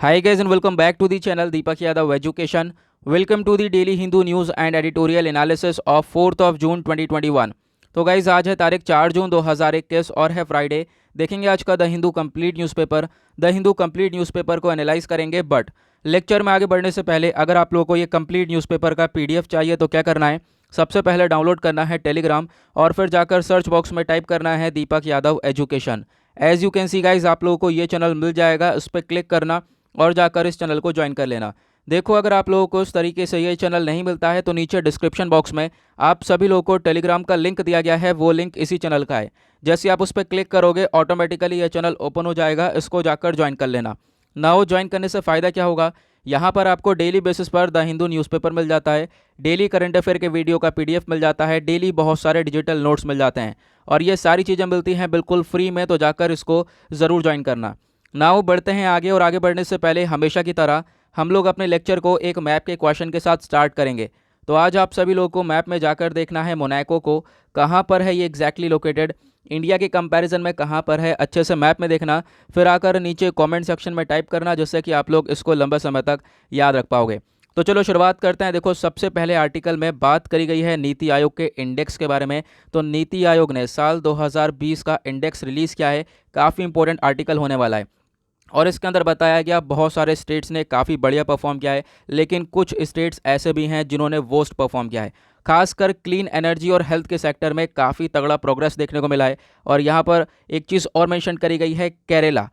Hi guys and welcome back to the channel Deepak Yadav Education. Welcome to the Daily Hindu News and Editorial Analysis of 4th of June 2021. तो guys आज है तारीख 4 जून 2021 और है Friday. देखेंगे आज का the Hindu complete newspaper. The Hindu complete newspaper को एनालाइज करेंगे, बट लेक्चर में आगे बढ़ने से पहले अगर आप लोगों को ये कंप्लीट न्यूज़पेपर का पीडीएफ चाहिए तो क्या करना है, सबसे पहले डाउनलोड करना है टेलीग्राम और फिर जाकर सर्च बॉक्स में टाइप करना है Deepak Yadav education. As you can see guys आप लोगों को ये चैनल मिल जाएगा, उस पर क्लिक करना और जाकर इस चैनल को ज्वाइन कर लेना। देखो अगर आप लोगों को इस तरीके से ये चैनल नहीं मिलता है तो नीचे डिस्क्रिप्शन बॉक्स में आप सभी लोगों को टेलीग्राम का लिंक दिया गया है, वो लिंक इसी चैनल का है। जैसे आप उस पर क्लिक करोगे ऑटोमेटिकली ये चैनल ओपन हो जाएगा, इसको जाकर ज्वाइन कर लेना। नाउ ज्वाइन करने से फ़ायदा क्या होगा, यहाँ पर आपको डेली बेसिस पर द हिंदू न्यूज़पेपर मिल जाता है, डेली करंट अफेयर के वीडियो का पीडीएफ मिल जाता है, डेली बहुत सारे डिजिटल नोट्स मिल जाते हैं और ये सारी चीज़ें मिलती हैं बिल्कुल फ्री में, तो जाकर इसको ज़रूर ज्वाइन करना। नाउ बढ़ते हैं आगे, और आगे बढ़ने से पहले हमेशा की तरह हम लोग अपने लेक्चर को एक मैप के क्वेश्चन के साथ स्टार्ट करेंगे। तो आज आप सभी लोगों को मैप में जाकर देखना है मोनाको को, कहाँ पर है ये एग्जैक्टली लोकेटेड, इंडिया के कंपैरिजन में कहाँ पर है, अच्छे से मैप में देखना, फिर आकर नीचे कमेंट सेक्शन में टाइप करना, जिससे कि आप लोग इसको लंबे समय तक याद रख पाओगे। तो चलो शुरुआत करते हैं। देखो सबसे पहले आर्टिकल में बात करी गई है नीति आयोग के इंडेक्स के बारे में। तो नीति आयोग ने साल 2020 का इंडेक्स रिलीज़ किया है, काफ़ी इंपॉर्टेंट आर्टिकल होने वाला है और इसके अंदर बताया गया बहुत सारे स्टेट्स ने काफ़ी बढ़िया परफॉर्म किया है, लेकिन कुछ स्टेट्स ऐसे भी हैं जिन्होंने वर्स्ट परफॉर्म किया है। खासकर क्लीन एनर्जी और हेल्थ के सेक्टर में काफ़ी तगड़ा प्रोग्रेस देखने को मिला है। और यहाँ पर एक चीज़ और मेंशन करी गई है, केरला।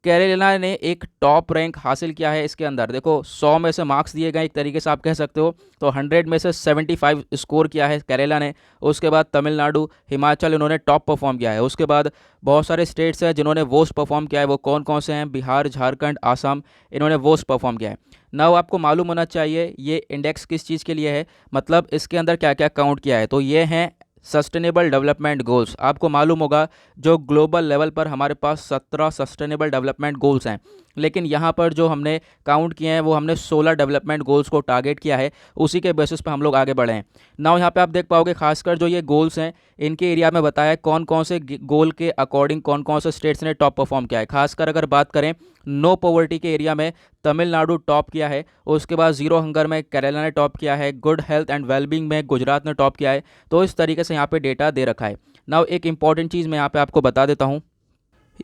केरला ने एक टॉप रैंक हासिल किया है। इसके अंदर देखो 100 में से मार्क्स दिए गए, एक तरीके से आप कह सकते हो, तो 100 में से 75 स्कोर किया है केरला ने। उसके बाद तमिलनाडु, हिमाचल, इन्होंने टॉप परफॉर्म किया है। उसके बाद बहुत सारे स्टेट्स हैं जिन्होंने वर्स्ट परफॉर्म किया है, वो कौन कौन से हैं, बिहार, झारखंड, आसाम, इन्होंने वर्स्ट परफॉर्म किया है। नाउ आपको मालूम होना चाहिए ये इंडेक्स किस चीज़ के लिए है, मतलब इसके अंदर क्या क्या काउंट किया है। तो ये हैं सस्टेनेबल डेवलपमेंट गोल्स। आपको मालूम होगा जो ग्लोबल लेवल पर हमारे पास 17 सस्टेनेबल डेवलपमेंट गोल्स हैं, लेकिन यहाँ पर जो हमने काउंट किए हैं वो हमने 16 डेवलपमेंट गोल्स को टारगेट किया है, उसी के बेसिस पे हम लोग आगे बढ़े हैं। नाउ यहाँ पे आप देख पाओगे खासकर जो ये गोल्स हैं इनके एरिया में बताया है कौन कौन से गोल के अकॉर्डिंग कौन कौन से स्टेट्स ने टॉप परफॉर्म किया है। खासकर अगर बात करें नो पॉवर्टी के एरिया में तमिलनाडु टॉप किया है, उसके बाद जीरो हंगर में केरला ने टॉप किया है, गुड हेल्थ एंड वेलबींग में गुजरात ने टॉप किया है। तो इस तरीके से यहाँ पे डेटा दे रखा है। नाउ एक इंपॉर्टेंट चीज़ मैं यहाँ पे आपको बता देता हूँ,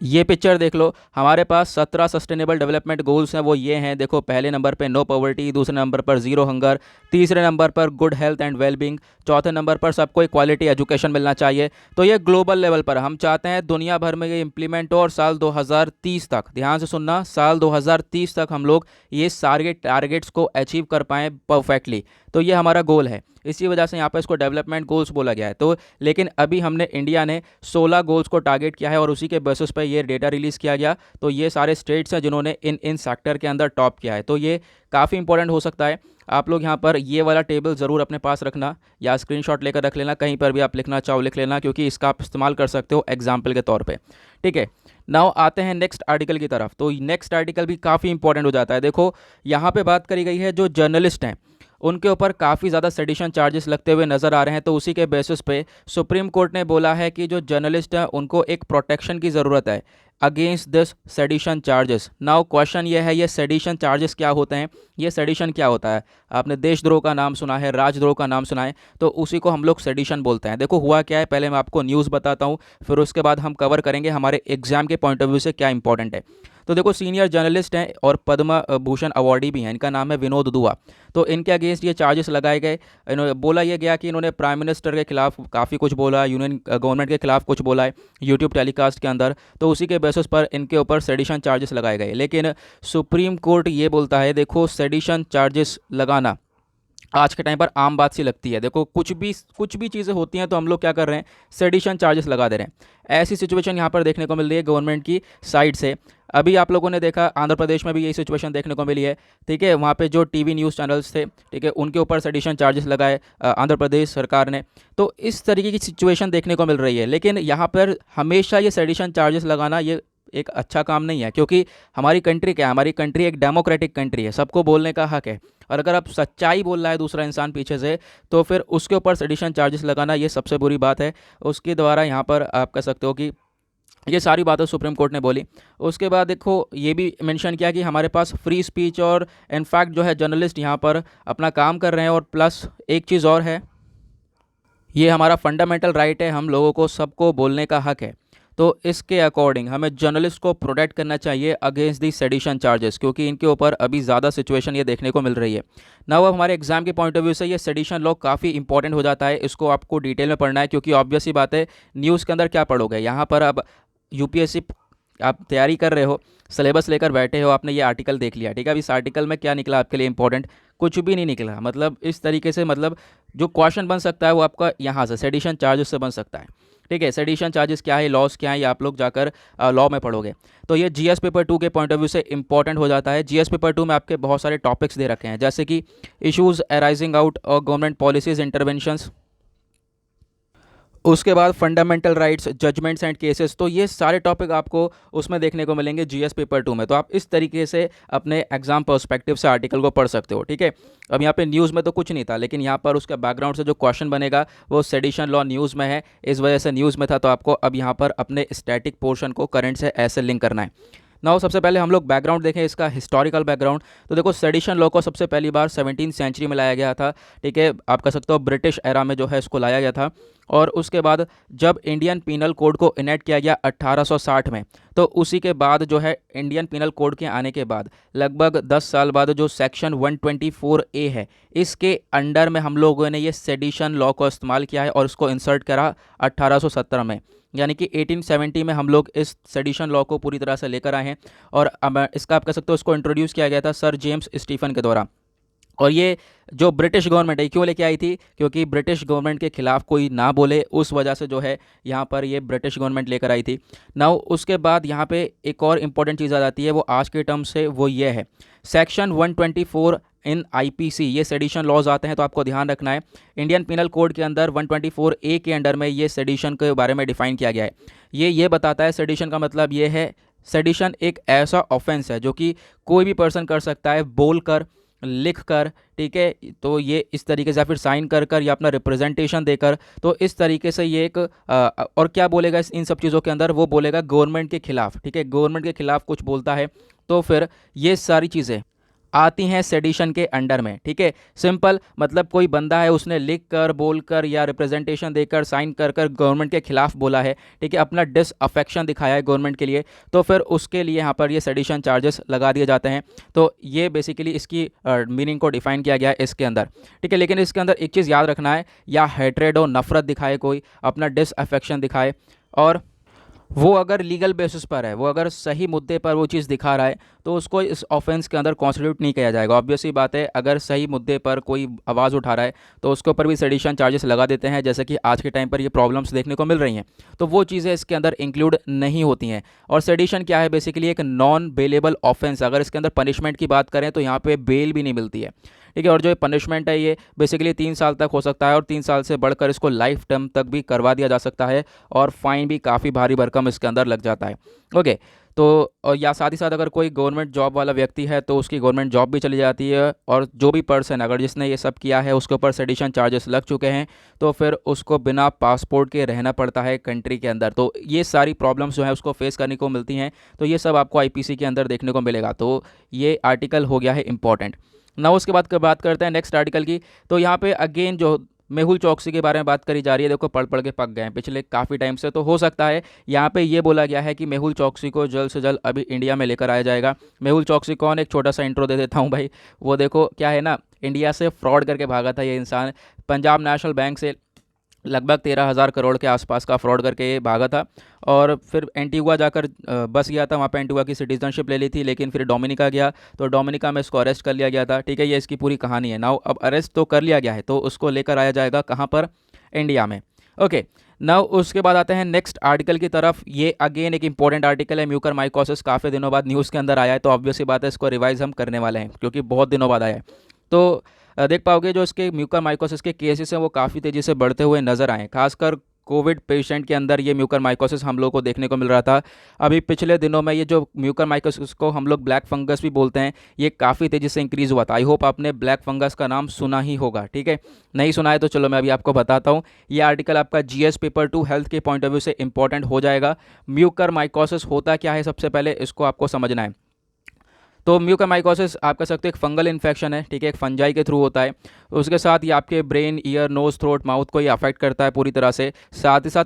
ये पिक्चर देख लो, हमारे पास 17 सस्टेनेबल डेवलपमेंट गोल्स हैं, वो ये हैं। देखो पहले नंबर पे नो पॉवर्टी, दूसरे नंबर पर जीरो हंगर, तीसरे नंबर पर गुड हेल्थ एंड वेलबींग, चौथे नंबर पर सबको क्वालिटी एजुकेशन मिलना चाहिए। तो ये ग्लोबल लेवल पर हम चाहते हैं दुनिया भर में ये इंप्लीमेंट हो और साल 2030 तक, ध्यान से सुनना, साल 2030 तक हम लोग ये सारे टारगेट्स को अचीव कर पाएँ परफेक्टली। तो ये हमारा गोल है, इसी वजह से यहाँ पर इसको डेवलपमेंट गोल्स बोला गया है। तो लेकिन अभी हमने इंडिया ने 16 गोल्स को टारगेट किया है और उसी के बेसिस पर ये डेटा रिलीज़ किया गया। तो ये सारे स्टेट्स हैं जिन्होंने इन सेक्टर के अंदर टॉप किया है। तो ये काफ़ी इंपॉर्टेंट हो सकता है। आप लोग यहाँ पर ये वाला टेबल ज़रूर अपने पास रखना या स्क्रीनशॉट लेकर रख लेना, कहीं पर भी आप लिखना चाहो लिख लेना, क्योंकि इसका आप इस्तेमाल कर सकते हो एग्जाम्पल के तौर पर। ठीक है, नाउ आते हैं नेक्स्ट आर्टिकल की तरफ। तो नेक्स्ट आर्टिकल भी काफ़ी इंपॉर्टेंट हो जाता है। देखो यहाँ पर बात करी गई है जो जर्नलिस्ट हैं उनके ऊपर काफ़ी ज़्यादा सेडिशन चार्जेस लगते हुए नज़र आ रहे हैं। तो उसी के बेसिस पे सुप्रीम कोर्ट ने बोला है कि जो जर्नलिस्ट हैं उनको एक प्रोटेक्शन की ज़रूरत है against this sedition charges. Now question ये है, ये सेडिशन चार्जेस क्या होते हैं, ये सेडिशन क्या होता है। आपने देशद्रोह का नाम सुना है, राजद्रोह का नाम सुना है, तो उसी को हम लोग सेडिशन बोलते हैं। देखो हुआ क्या है, पहले मैं आपको न्यूज़ बताता हूँ, फिर उसके बाद हम कवर करेंगे हमारे एग्जाम के पॉइंट ऑफ व्यू से क्या इंपॉर्टेंट है। तो देखो सीनियर जर्नलिस्ट हैं और पद्म भूषण अवार्डी भी हैं, इनका नाम है विनोद दुआ। तो इनके अगेंस्ट ये चार्जेस लगाए गए। इन्होंने बोला ये गया कि इन्होंने प्राइम मिनिस्टर के खिलाफ काफ़ी कुछ बोला, यूनियन गवर्नमेंट के खिलाफ कुछ बोला है यूट्यूब टेलीकास्ट के अंदर, तो उसी के बेसिस पर इनके ऊपर सेडिशन चार्जेस लगाए गए। लेकिन सुप्रीम कोर्ट ये बोलता है देखो सेडिशन चार्जेस लगाना आज के टाइम पर आम बात सी लगती है। देखो कुछ भी चीज़ें होती हैं तो हम लोग क्या कर रहे हैं, सेडिशन चार्जेस लगा दे रहे हैं। ऐसी सिचुएशन यहाँ पर देखने को मिल रही है गवर्नमेंट की साइड से। अभी आप लोगों ने देखा आंध्र प्रदेश में भी यही सिचुएशन देखने को मिली है। ठीक है, वहाँ पे जो टीवी न्यूज़ चैनल्स थे, ठीक है, उनके ऊपर सेडिशन चार्जेस लगाए आंध्र प्रदेश सरकार ने। तो इस तरीके की सिचुएशन देखने को मिल रही है। लेकिन यहाँ पर हमेशा ये सेडिशन चार्जेस लगाना ये एक अच्छा काम नहीं है, क्योंकि हमारी कंट्री क्या है, हमारी कंट्री एक डेमोक्रेटिक कंट्री है, सबको बोलने का हक है। और अगर आप सच्चाई बोल रहा है दूसरा इंसान पीछे से, तो फिर उसके ऊपर सेडिशन चार्जेस लगाना ये सबसे बुरी बात है। उसके द्वारा यहाँ पर आप कह सकते हो कि ये सारी बातें सुप्रीम कोर्ट ने बोली। उसके बाद देखो ये भी मेंशन किया कि हमारे पास फ्री स्पीच और इनफैक्ट जो है जर्नलिस्ट यहाँ पर अपना काम कर रहे हैं, और प्लस एक चीज़ और है, ये हमारा फंडामेंटल राइट है, हम लोगों को सबको बोलने का हक है। तो इसके अकॉर्डिंग हमें जर्नलिस्ट को प्रोटेक्ट करना चाहिए अगेंस्ट दी सेडिशन चार्जेस, क्योंकि इनके ऊपर अभी ज़्यादा सिचुएशन ये देखने को मिल रही है ना। अब हमारे एग्जाम के पॉइंट ऑफ व्यू से ये सेडिशन लॉ काफ़ी इंपॉर्टेंट हो जाता है, इसको आपको डिटेल में पढ़ना है, क्योंकि ऑब्वियस ही बात है न्यूज़ के अंदर क्या पढ़ोगे यहाँ पर। अब यूपीएससी आप तैयारी कर रहे हो, सिलेबस लेकर बैठे हो, आपने ये आर्टिकल देख लिया, ठीक है। अब इस आर्टिकल में क्या निकला आपके लिए इंपॉर्टेंट? कुछ भी नहीं निकला। मतलब इस तरीके से, मतलब जो क्वेश्चन बन सकता है वो आपका यहाँ से सेडिशन चार्जेस से बन सकता है, ठीक है। सेडिशन चार्जेस क्या है, लॉस क्या है, ये आप लोग जाकर लॉ में पढ़ोगे। तो ये जीएस पेपर 2 के पॉइंट ऑफ व्यू से इंपॉर्टेंट हो जाता है। जीएस पेपर 2 में आपके बहुत सारे टॉपिक्स दे रखे हैं, जैसे कि इश्यूज अराइजिंग आउट और गवर्नमेंट पॉलिसीज इंटरवेंशंस, उसके बाद fundamental rights, judgments and cases. तो ये सारे टॉपिक आपको उसमें देखने को मिलेंगे जीएस पेपर 2 में। तो आप इस तरीके से अपने एग्जाम पर्सपेक्टिव से आर्टिकल को पढ़ सकते हो, ठीक है। अब यहाँ पे न्यूज़ में तो कुछ नहीं था, लेकिन यहाँ पर उसका बैकग्राउंड से जो क्वेश्चन बनेगा वो सेडिशन लॉ न्यूज़ में है, इस वजह से न्यूज़ में था। तो आपको अब यहाँ पर अपने स्टैटिक पोर्शन को करंट से ऐसे लिंक करना है। नाउ सबसे पहले हम लोग बैकग्राउंड देखें, इसका हिस्टोरिकल बैकग्राउंड। तो देखो सेडिशन लॉ को सबसे पहली बार 17वीं सेंचुरी में लाया गया था, ठीक है। आप कह सकते हो ब्रिटिश एरा में जो है इसको लाया गया था। और उसके बाद जब इंडियन पीनल कोड को इनेक्ट किया गया 1860 में, तो उसी के बाद जो है इंडियन पीनल कोड के आने के बाद लगभग 10 साल बाद जो सेक्शन 124A है, इसके अंडर में हम लोगों ने ये सेडिशन लॉ को इस्तेमाल किया है और इसको इंसर्ट करा 1817 में। यानी कि 1870 में हम लोग इस सेडिशन लॉ को पूरी तरह से लेकर आए हैं। और इसका आप कह सकते हो इसको इंट्रोड्यूस किया गया था सर जेम्स स्टीफन के द्वारा। और ये जो ब्रिटिश गवर्नमेंट है क्यों लेके आई थी, क्योंकि ब्रिटिश गवर्नमेंट के खिलाफ कोई ना बोले, उस वजह से जो है यहाँ पर ये ब्रिटिश गवर्नमेंट लेकर आई थी। नाउ उसके बाद यहाँ पे एक और इम्पॉर्टेंट चीज़ आ जाती है, वो आज के टर्म से वो ये है सेक्शन 124 इन आईपीसी, ये सेडिशन लॉज आते हैं। तो आपको ध्यान रखना है इंडियन पिनल कोड के अंदर 124A के अंडर में ये सेडिशन के बारे में डिफाइन किया गया है। ये बताता है सेडिशन का मतलब ये है, सेडिशन एक ऐसा ऑफेंस है जो कि कोई भी पर्सन कर सकता है, बोल कर, लिख कर, ठीक है। तो ये इस तरीके से, या फिर साइन कर कर, या अपना रिप्रेजेंटेशन देकर, तो इस तरीके से ये एक और क्या बोलेगा इन सब चीज़ों के अंदर, वो बोलेगा गवर्नमेंट के खिलाफ, ठीक है। गवर्नमेंट के खिलाफ कुछ बोलता है तो फिर ये सारी चीज़ें आती हैं सेडिशन के अंडर में, ठीक है। सिंपल मतलब कोई बंदा है, उसने लिख कर, बोल कर या रिप्रेजेंटेशन देकर, साइन कर कर गवर्नमेंट के खिलाफ बोला है, ठीक है, अपना डिसअफेक्शन दिखाया है गवर्नमेंट के लिए, तो फिर उसके लिए यहाँ पर ये सेडिशन चार्जेस लगा दिए जाते हैं। तो ये बेसिकली इसकी मीनिंग को डिफाइन किया गया है इसके अंदर, ठीक है। लेकिन इसके अंदर एक चीज़ याद रखना है, या हेट्रेड हो, नफरत दिखाए कोई, अपना डिसअफेक्शन दिखाए, और वो अगर लीगल बेसिस पर है, वो अगर सही मुद्दे पर वो चीज़ दिखा रहा है, तो उसको इस ऑफेंस के अंदर कॉन्स्टिट्यूट नहीं किया जाएगा। ऑब्वियस ही बात है, अगर सही मुद्दे पर कोई आवाज़ उठा रहा है तो उसके ऊपर भी सेडिशन चार्जेस लगा देते हैं, जैसे कि आज के टाइम पर ये प्रॉब्लम्स देखने को मिल रही हैं। तो वो चीज़ें इसके अंदर इंक्लूड नहीं होती हैं। और सेडिशन क्या है, बेसिकली एक नॉन बेलेबल ऑफेंस। अगर इसके अंदर पनिशमेंट की बात करें तो यहाँ पर बेल भी नहीं मिलती है, ठीक है। और जो पनिशमेंट है ये बेसिकली 3 साल तक हो सकता है, और 3 साल से बढ़कर इसको लाइफ टर्म तक भी करवा दिया जा सकता है, और फाइन भी काफ़ी भारी भरकम इसके अंदर लग जाता है, ओके। तो और या साथ ही साथ अगर कोई गवर्नमेंट जॉब वाला व्यक्ति है तो उसकी गवर्नमेंट जॉब भी चली जाती है। और जो भी पर्सन अगर जिसने ये सब किया है उसके ऊपर सेडिशन चार्जेस लग चुके हैं, तो फिर उसको बिना पासपोर्ट के रहना पड़ता है कंट्री के अंदर। तो ये सारी प्रॉब्लम्स जो है उसको फेस करने को मिलती हैं। तो ये सब आपको आईपीसी के अंदर देखने को मिलेगा। तो ये आर्टिकल हो गया है इंपॉर्टेंट ना। उसके बाद बात करते हैं नेक्स्ट आर्टिकल की। तो यहाँ पे अगेन जो मेहुल चौकसी के बारे में बात करी जा रही है, देखो पढ़ पढ़ के पक गए हैं पिछले काफ़ी टाइम से। तो हो सकता है यहाँ पे ये बोला गया है कि मेहुल चौकसी को जल्द से जल्द अभी इंडिया में लेकर आया जाएगा। मेहुल चौकसी कौन, एक छोटा सा इंट्रो दे देता हूँ भाई। वो देखो क्या है ना, इंडिया से फ्रॉड करके भागा था ये इंसान, पंजाब नेशनल बैंक से लगभग 13,000 करोड़ के आसपास का फ्रॉड करके ये भागा था। और फिर एंटीगुआ जाकर बस गया था, वहाँ पे एंटीगुआ की सिटीजनशिप ले ली थी, लेकिन फिर डोमिनिका गया, तो डोमिनिका में इसको अरेस्ट कर लिया गया था, ठीक है। ये इसकी पूरी कहानी है। नाउ अब अरेस्ट तो कर लिया गया है, तो उसको लेकर आया जाएगा कहाँ पर, इंडिया में, ओके। नाउ उसके बाद आते हैं नेक्स्ट आर्टिकल की तरफ। ये अगेन एक इंपॉर्टेंट आर्टिकल है, म्यूकरमाइकोसिस, काफ़ी दिनों बाद न्यूज़ के अंदर आया है, तो ऑब्वियस ही बात है इसको रिवाइज हम करने वाले हैं, क्योंकि बहुत दिनों बाद आया है। तो देख पाओगे जो इसके म्यूकरमाइकोसिस के केसेस हैं वो काफ़ी तेज़ी से बढ़ते हुए नजर आए, खासकर कोविड पेशेंट के अंदर ये म्यूकरमाइकोसिस हम लोग को देखने को मिल रहा था। अभी पिछले दिनों में ये जो म्यूकरमाइकोसिस को हम लोग ब्लैक फंगस भी बोलते हैं, ये काफ़ी तेज़ी से इंक्रीज़ हुआ था। आई होप आपने ब्लैक फंगस का नाम सुना ही होगा, ठीक है। नहीं सुना है तो चलो मैं अभी आपको बताता हूँ। ये आर्टिकल आपका जीएस पेपर 2 हेल्थ के पॉइंट ऑफ व्यू से इंपॉर्टेंट हो जाएगा। म्यूकरमाइकोसिस होता क्या है, सबसे पहले इसको आपको समझना है। तो म्यूकरमाइकोसिस आप कह सकते हो एक फंगल इन्फेक्शन है, ठीक है, एक फंजाई के थ्रू होता है। उसके साथ ये आपके brain, ear, nose, throat, mouth को ये अफेक्ट करता है पूरी तरह से। साथ ही साथ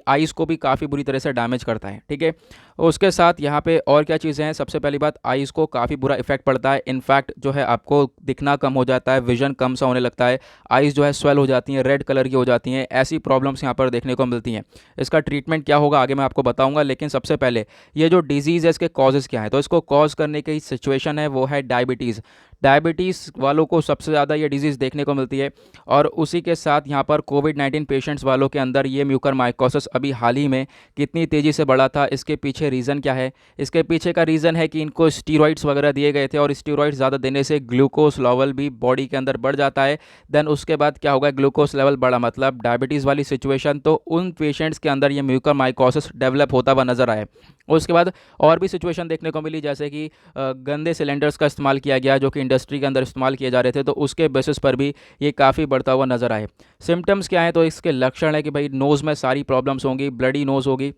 आइज़ को भी काफ़ी बुरी तरह से डैमेज करता है, ठीक है। उसके साथ यहाँ पे और क्या चीज़ें हैं, सबसे पहली बात आइज़ को काफ़ी बुरा इफेक्ट पड़ता है। इनफैक्ट जो है आपको दिखना कम हो जाता है, विजन कम सा होने लगता है, आइज़ जो है स्वेल हो जाती हैं, रेड कलर की हो जाती हैं। ऐसी प्रॉब्लम्स यहाँ पर देखने को मिलती हैं। इसका ट्रीटमेंट क्या होगा आगे मैं आपको बताऊँगा, लेकिन सबसे पहले ये जो डिजीज़ है इसके कॉजेज़ क्या है। तो इसको कॉज करने की सिचुएशन है वो है डायबिटीज़। डायबिटीज़ वालों को सबसे ज़्यादा ये डिजीज़ देखने को मिलती है। और उसी के साथ यहाँ पर कोविड-19 पेशेंट्स वालों के अंदर ये म्यूकरमाइकोसिस अभी हाल ही में कितनी तेज़ी से बढ़ा था, इसके पीछे रीज़न क्या है। इसके पीछे का रीज़न है कि इनको स्टीरॉइड्स वगैरह दिए गए थे, और स्टीरॉइड्स ज़्यादा देने से ग्लूकोज लेवल भी बॉडी के अंदर बढ़ जाता है। देन उसके बाद क्या होगा, ग्लूकोज लेवल बढ़ा मतलब डायबिटीज़ वाली सिचुएशन, तो उन पेशेंट्स के अंदर ये म्यूकरमाइकोसिस डेवलप होता हुआ नज़र आए। उसके बाद और भी सिचुएशन देखने को मिली, जैसे कि गंदे सिलेंडर्स का इस्तेमाल किया गया जो कि इंडस्ट्री के अंदर इस्तेमाल किए जा रहे थे, तो उसके बेसिस पर भी ये काफ़ी बढ़ता हुआ नज़र आए। सिम्टम्स क्या हैं, तो इसके लक्षण है कि भाई नोज़ में सारी प्रॉब्लम्स होंगी, ब्लडी नोज़ होगी।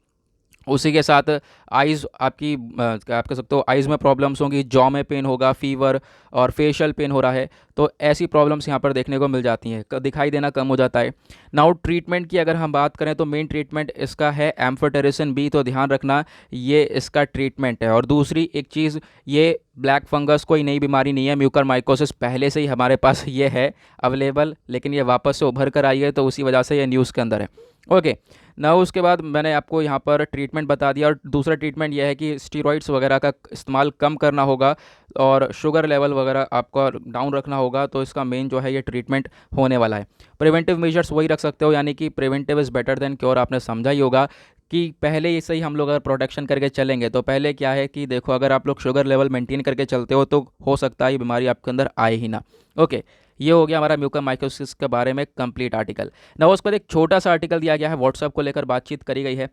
उसी के साथ आइज़ आपकी आप कह सकते हो आइज़ में प्रॉब्लम्स होंगी, जॉ में पेन होगा, फीवर और फेशियल पेन हो रहा है। तो ऐसी प्रॉब्लम्स यहाँ पर देखने को मिल जाती हैं, दिखाई देना कम हो जाता है। नाउ ट्रीटमेंट की अगर हम बात करें तो मेन ट्रीटमेंट इसका है एम्फोटेरिसिन बी, तो ध्यान रखना ये इसका ट्रीटमेंट है। और दूसरी एक चीज़, ये ब्लैक फंगस कोई नई बीमारी नहीं है, म्यूकरमाइकोसिस पहले से ही हमारे पास ये है अवेलेबल, लेकिन ये वापस से उभर कर आई है, तो उसी वजह से ये न्यूज़ के अंदर है। ओके ना, उसके बाद मैंने आपको यहाँ पर ट्रीटमेंट बता दिया। और दूसरा ट्रीटमेंट यह है कि स्टीरॉइड्स वगैरह का इस्तेमाल कम करना होगा और शुगर लेवल वगैरह आपका डाउन रखना होगा। तो इसका मेन जो है ये ट्रीटमेंट होने वाला है। प्रिवेंटिव मेजर्स वही रख सकते हो, यानी कि preventive is better than cure. आपने समझा ही होगा कि पहले से ही हम लोग अगर प्रोटेक्शन करके चलेंगे, तो पहले क्या है कि देखो अगर आप लोग शुगर लेवल मेंटेन करके चलते हो तो हो सकता है ये बीमारी आपके अंदर आए ही ना। ओके, ये हो गया हमारा म्यूकरमाइकोसिस के बारे में कंप्लीट आर्टिकल। ना उसके बाद एक छोटा सा आर्टिकल दिया गया है, व्हाट्सएप को लेकर बातचीत करी गई है।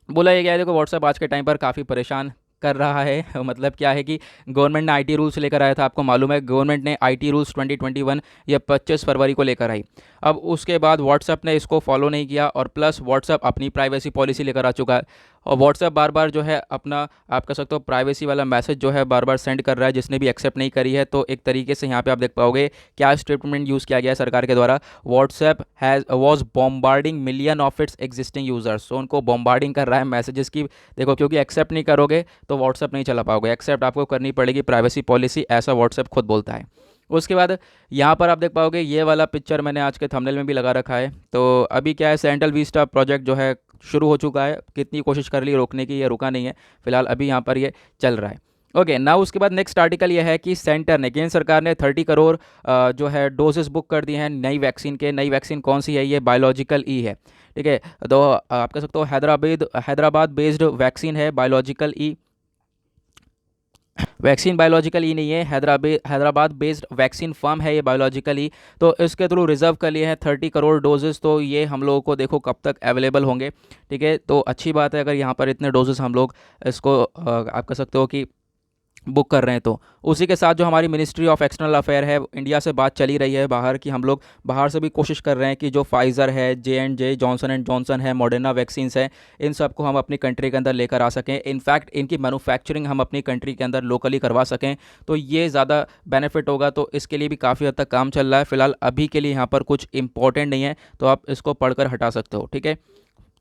बोला ये गया है, देखो व्हाट्सएप आज के टाइम पर काफ़ी परेशान कर रहा है मतलब क्या है कि गवर्नमेंट ने आईटी रूल्स लेकर आया था, आपको मालूम है गवर्नमेंट ने आईटी रूल्स 2021 ये 25 फरवरी को लेकर आई। अब उसके बाद व्हाट्सएप ने इसको फॉलो नहीं किया, और प्लस व्हाट्सएप अपनी प्राइवेसी पॉलिसी लेकर आ चुका है। और व्हाट्सएप बार बार जो है अपना आप कह सकते हो प्राइवेसी वाला मैसेज जो है बार बार सेंड कर रहा है, जिसने भी एक्सेप्ट नहीं करी है। तो एक तरीके से यहाँ पे आप देख पाओगे क्या स्टेटमेंट यूज़ किया गया है सरकार के द्वारा, WhatsApp was bombarding million of its existing users. तो उनको बॉम्बार्डिंग कर रहा है मैसेजेस की, देखो क्योंकि एक्सेप्ट नहीं करोगे तो व्हाट्सएप नहीं चला पाओगे, एक्सेप्ट आपको करनी पड़ेगी प्राइवेसी पॉलिसी, ऐसा व्हाट्सएप खुद बोलता है। उसके बाद यहाँ पर आप देख पाओगे ये वाला पिक्चर मैंने आज के थंबनेल में भी लगा रखा है। तो अभी क्या है, सेंट्रल विस्टा प्रोजेक्ट जो है शुरू हो चुका है, कितनी कोशिश कर ली रोकने की, ये रुका नहीं है फिलहाल, अभी यहाँ पर ये चल रहा है। ओके ना, उसके बाद नेक्स्ट आर्टिकल ये है कि सेंटर ने, केंद्र सरकार ने 30 करोड़ जो है डोजेस बुक कर दिए हैं नई वैक्सीन के। नई वैक्सीन कौन सी है, ये बायोलॉजिकल ई है, ठीक है। तो आप कह सकते हो हैदराबाद बेस्ड वैक्सीन है बायोलॉजिकल ई। वैक्सीन बायोलॉजिकल ई नहीं है, हैदराबाद बेस्ड वैक्सीन फर्म है ये बायोलॉजिकल ई। तो इसके थ्रू रिजर्व कर लिए हैं 30 करोड़ डोजेस। तो ये हम लोगों को देखो कब तक अवेलेबल होंगे, ठीक है। तो अच्छी बात है अगर यहाँ पर इतने डोजेस हम लोग इसको आप कह सकते हो कि बुक कर रहे हैं। तो उसी के साथ जो हमारी मिनिस्ट्री ऑफ एक्सटर्नल अफेयर है, इंडिया से बात चली रही है बाहर की, हम लोग बाहर से भी कोशिश कर रहे हैं कि जो फाइज़र है, J&J, जॉनसन एंड जॉनसन है, मॉडर्ना वैक्सीन्स है, इन सब को हम अपनी कंट्री के अंदर लेकर आ सकें। इनफैक्ट इनकी मैन्युफैक्चरिंग हम अपनी कंट्री के अंदर लोकली करवा सकें, तो ये ज़्यादा बेनिफिट होगा। तो इसके लिए भी काफ़ी हद तक काम चल रहा है। फिलहाल अभी के लिए यहाँ पर कुछ इंपॉर्टेंट नहीं है, तो आप इसको पढ़कर हटा सकते हो, ठीक है,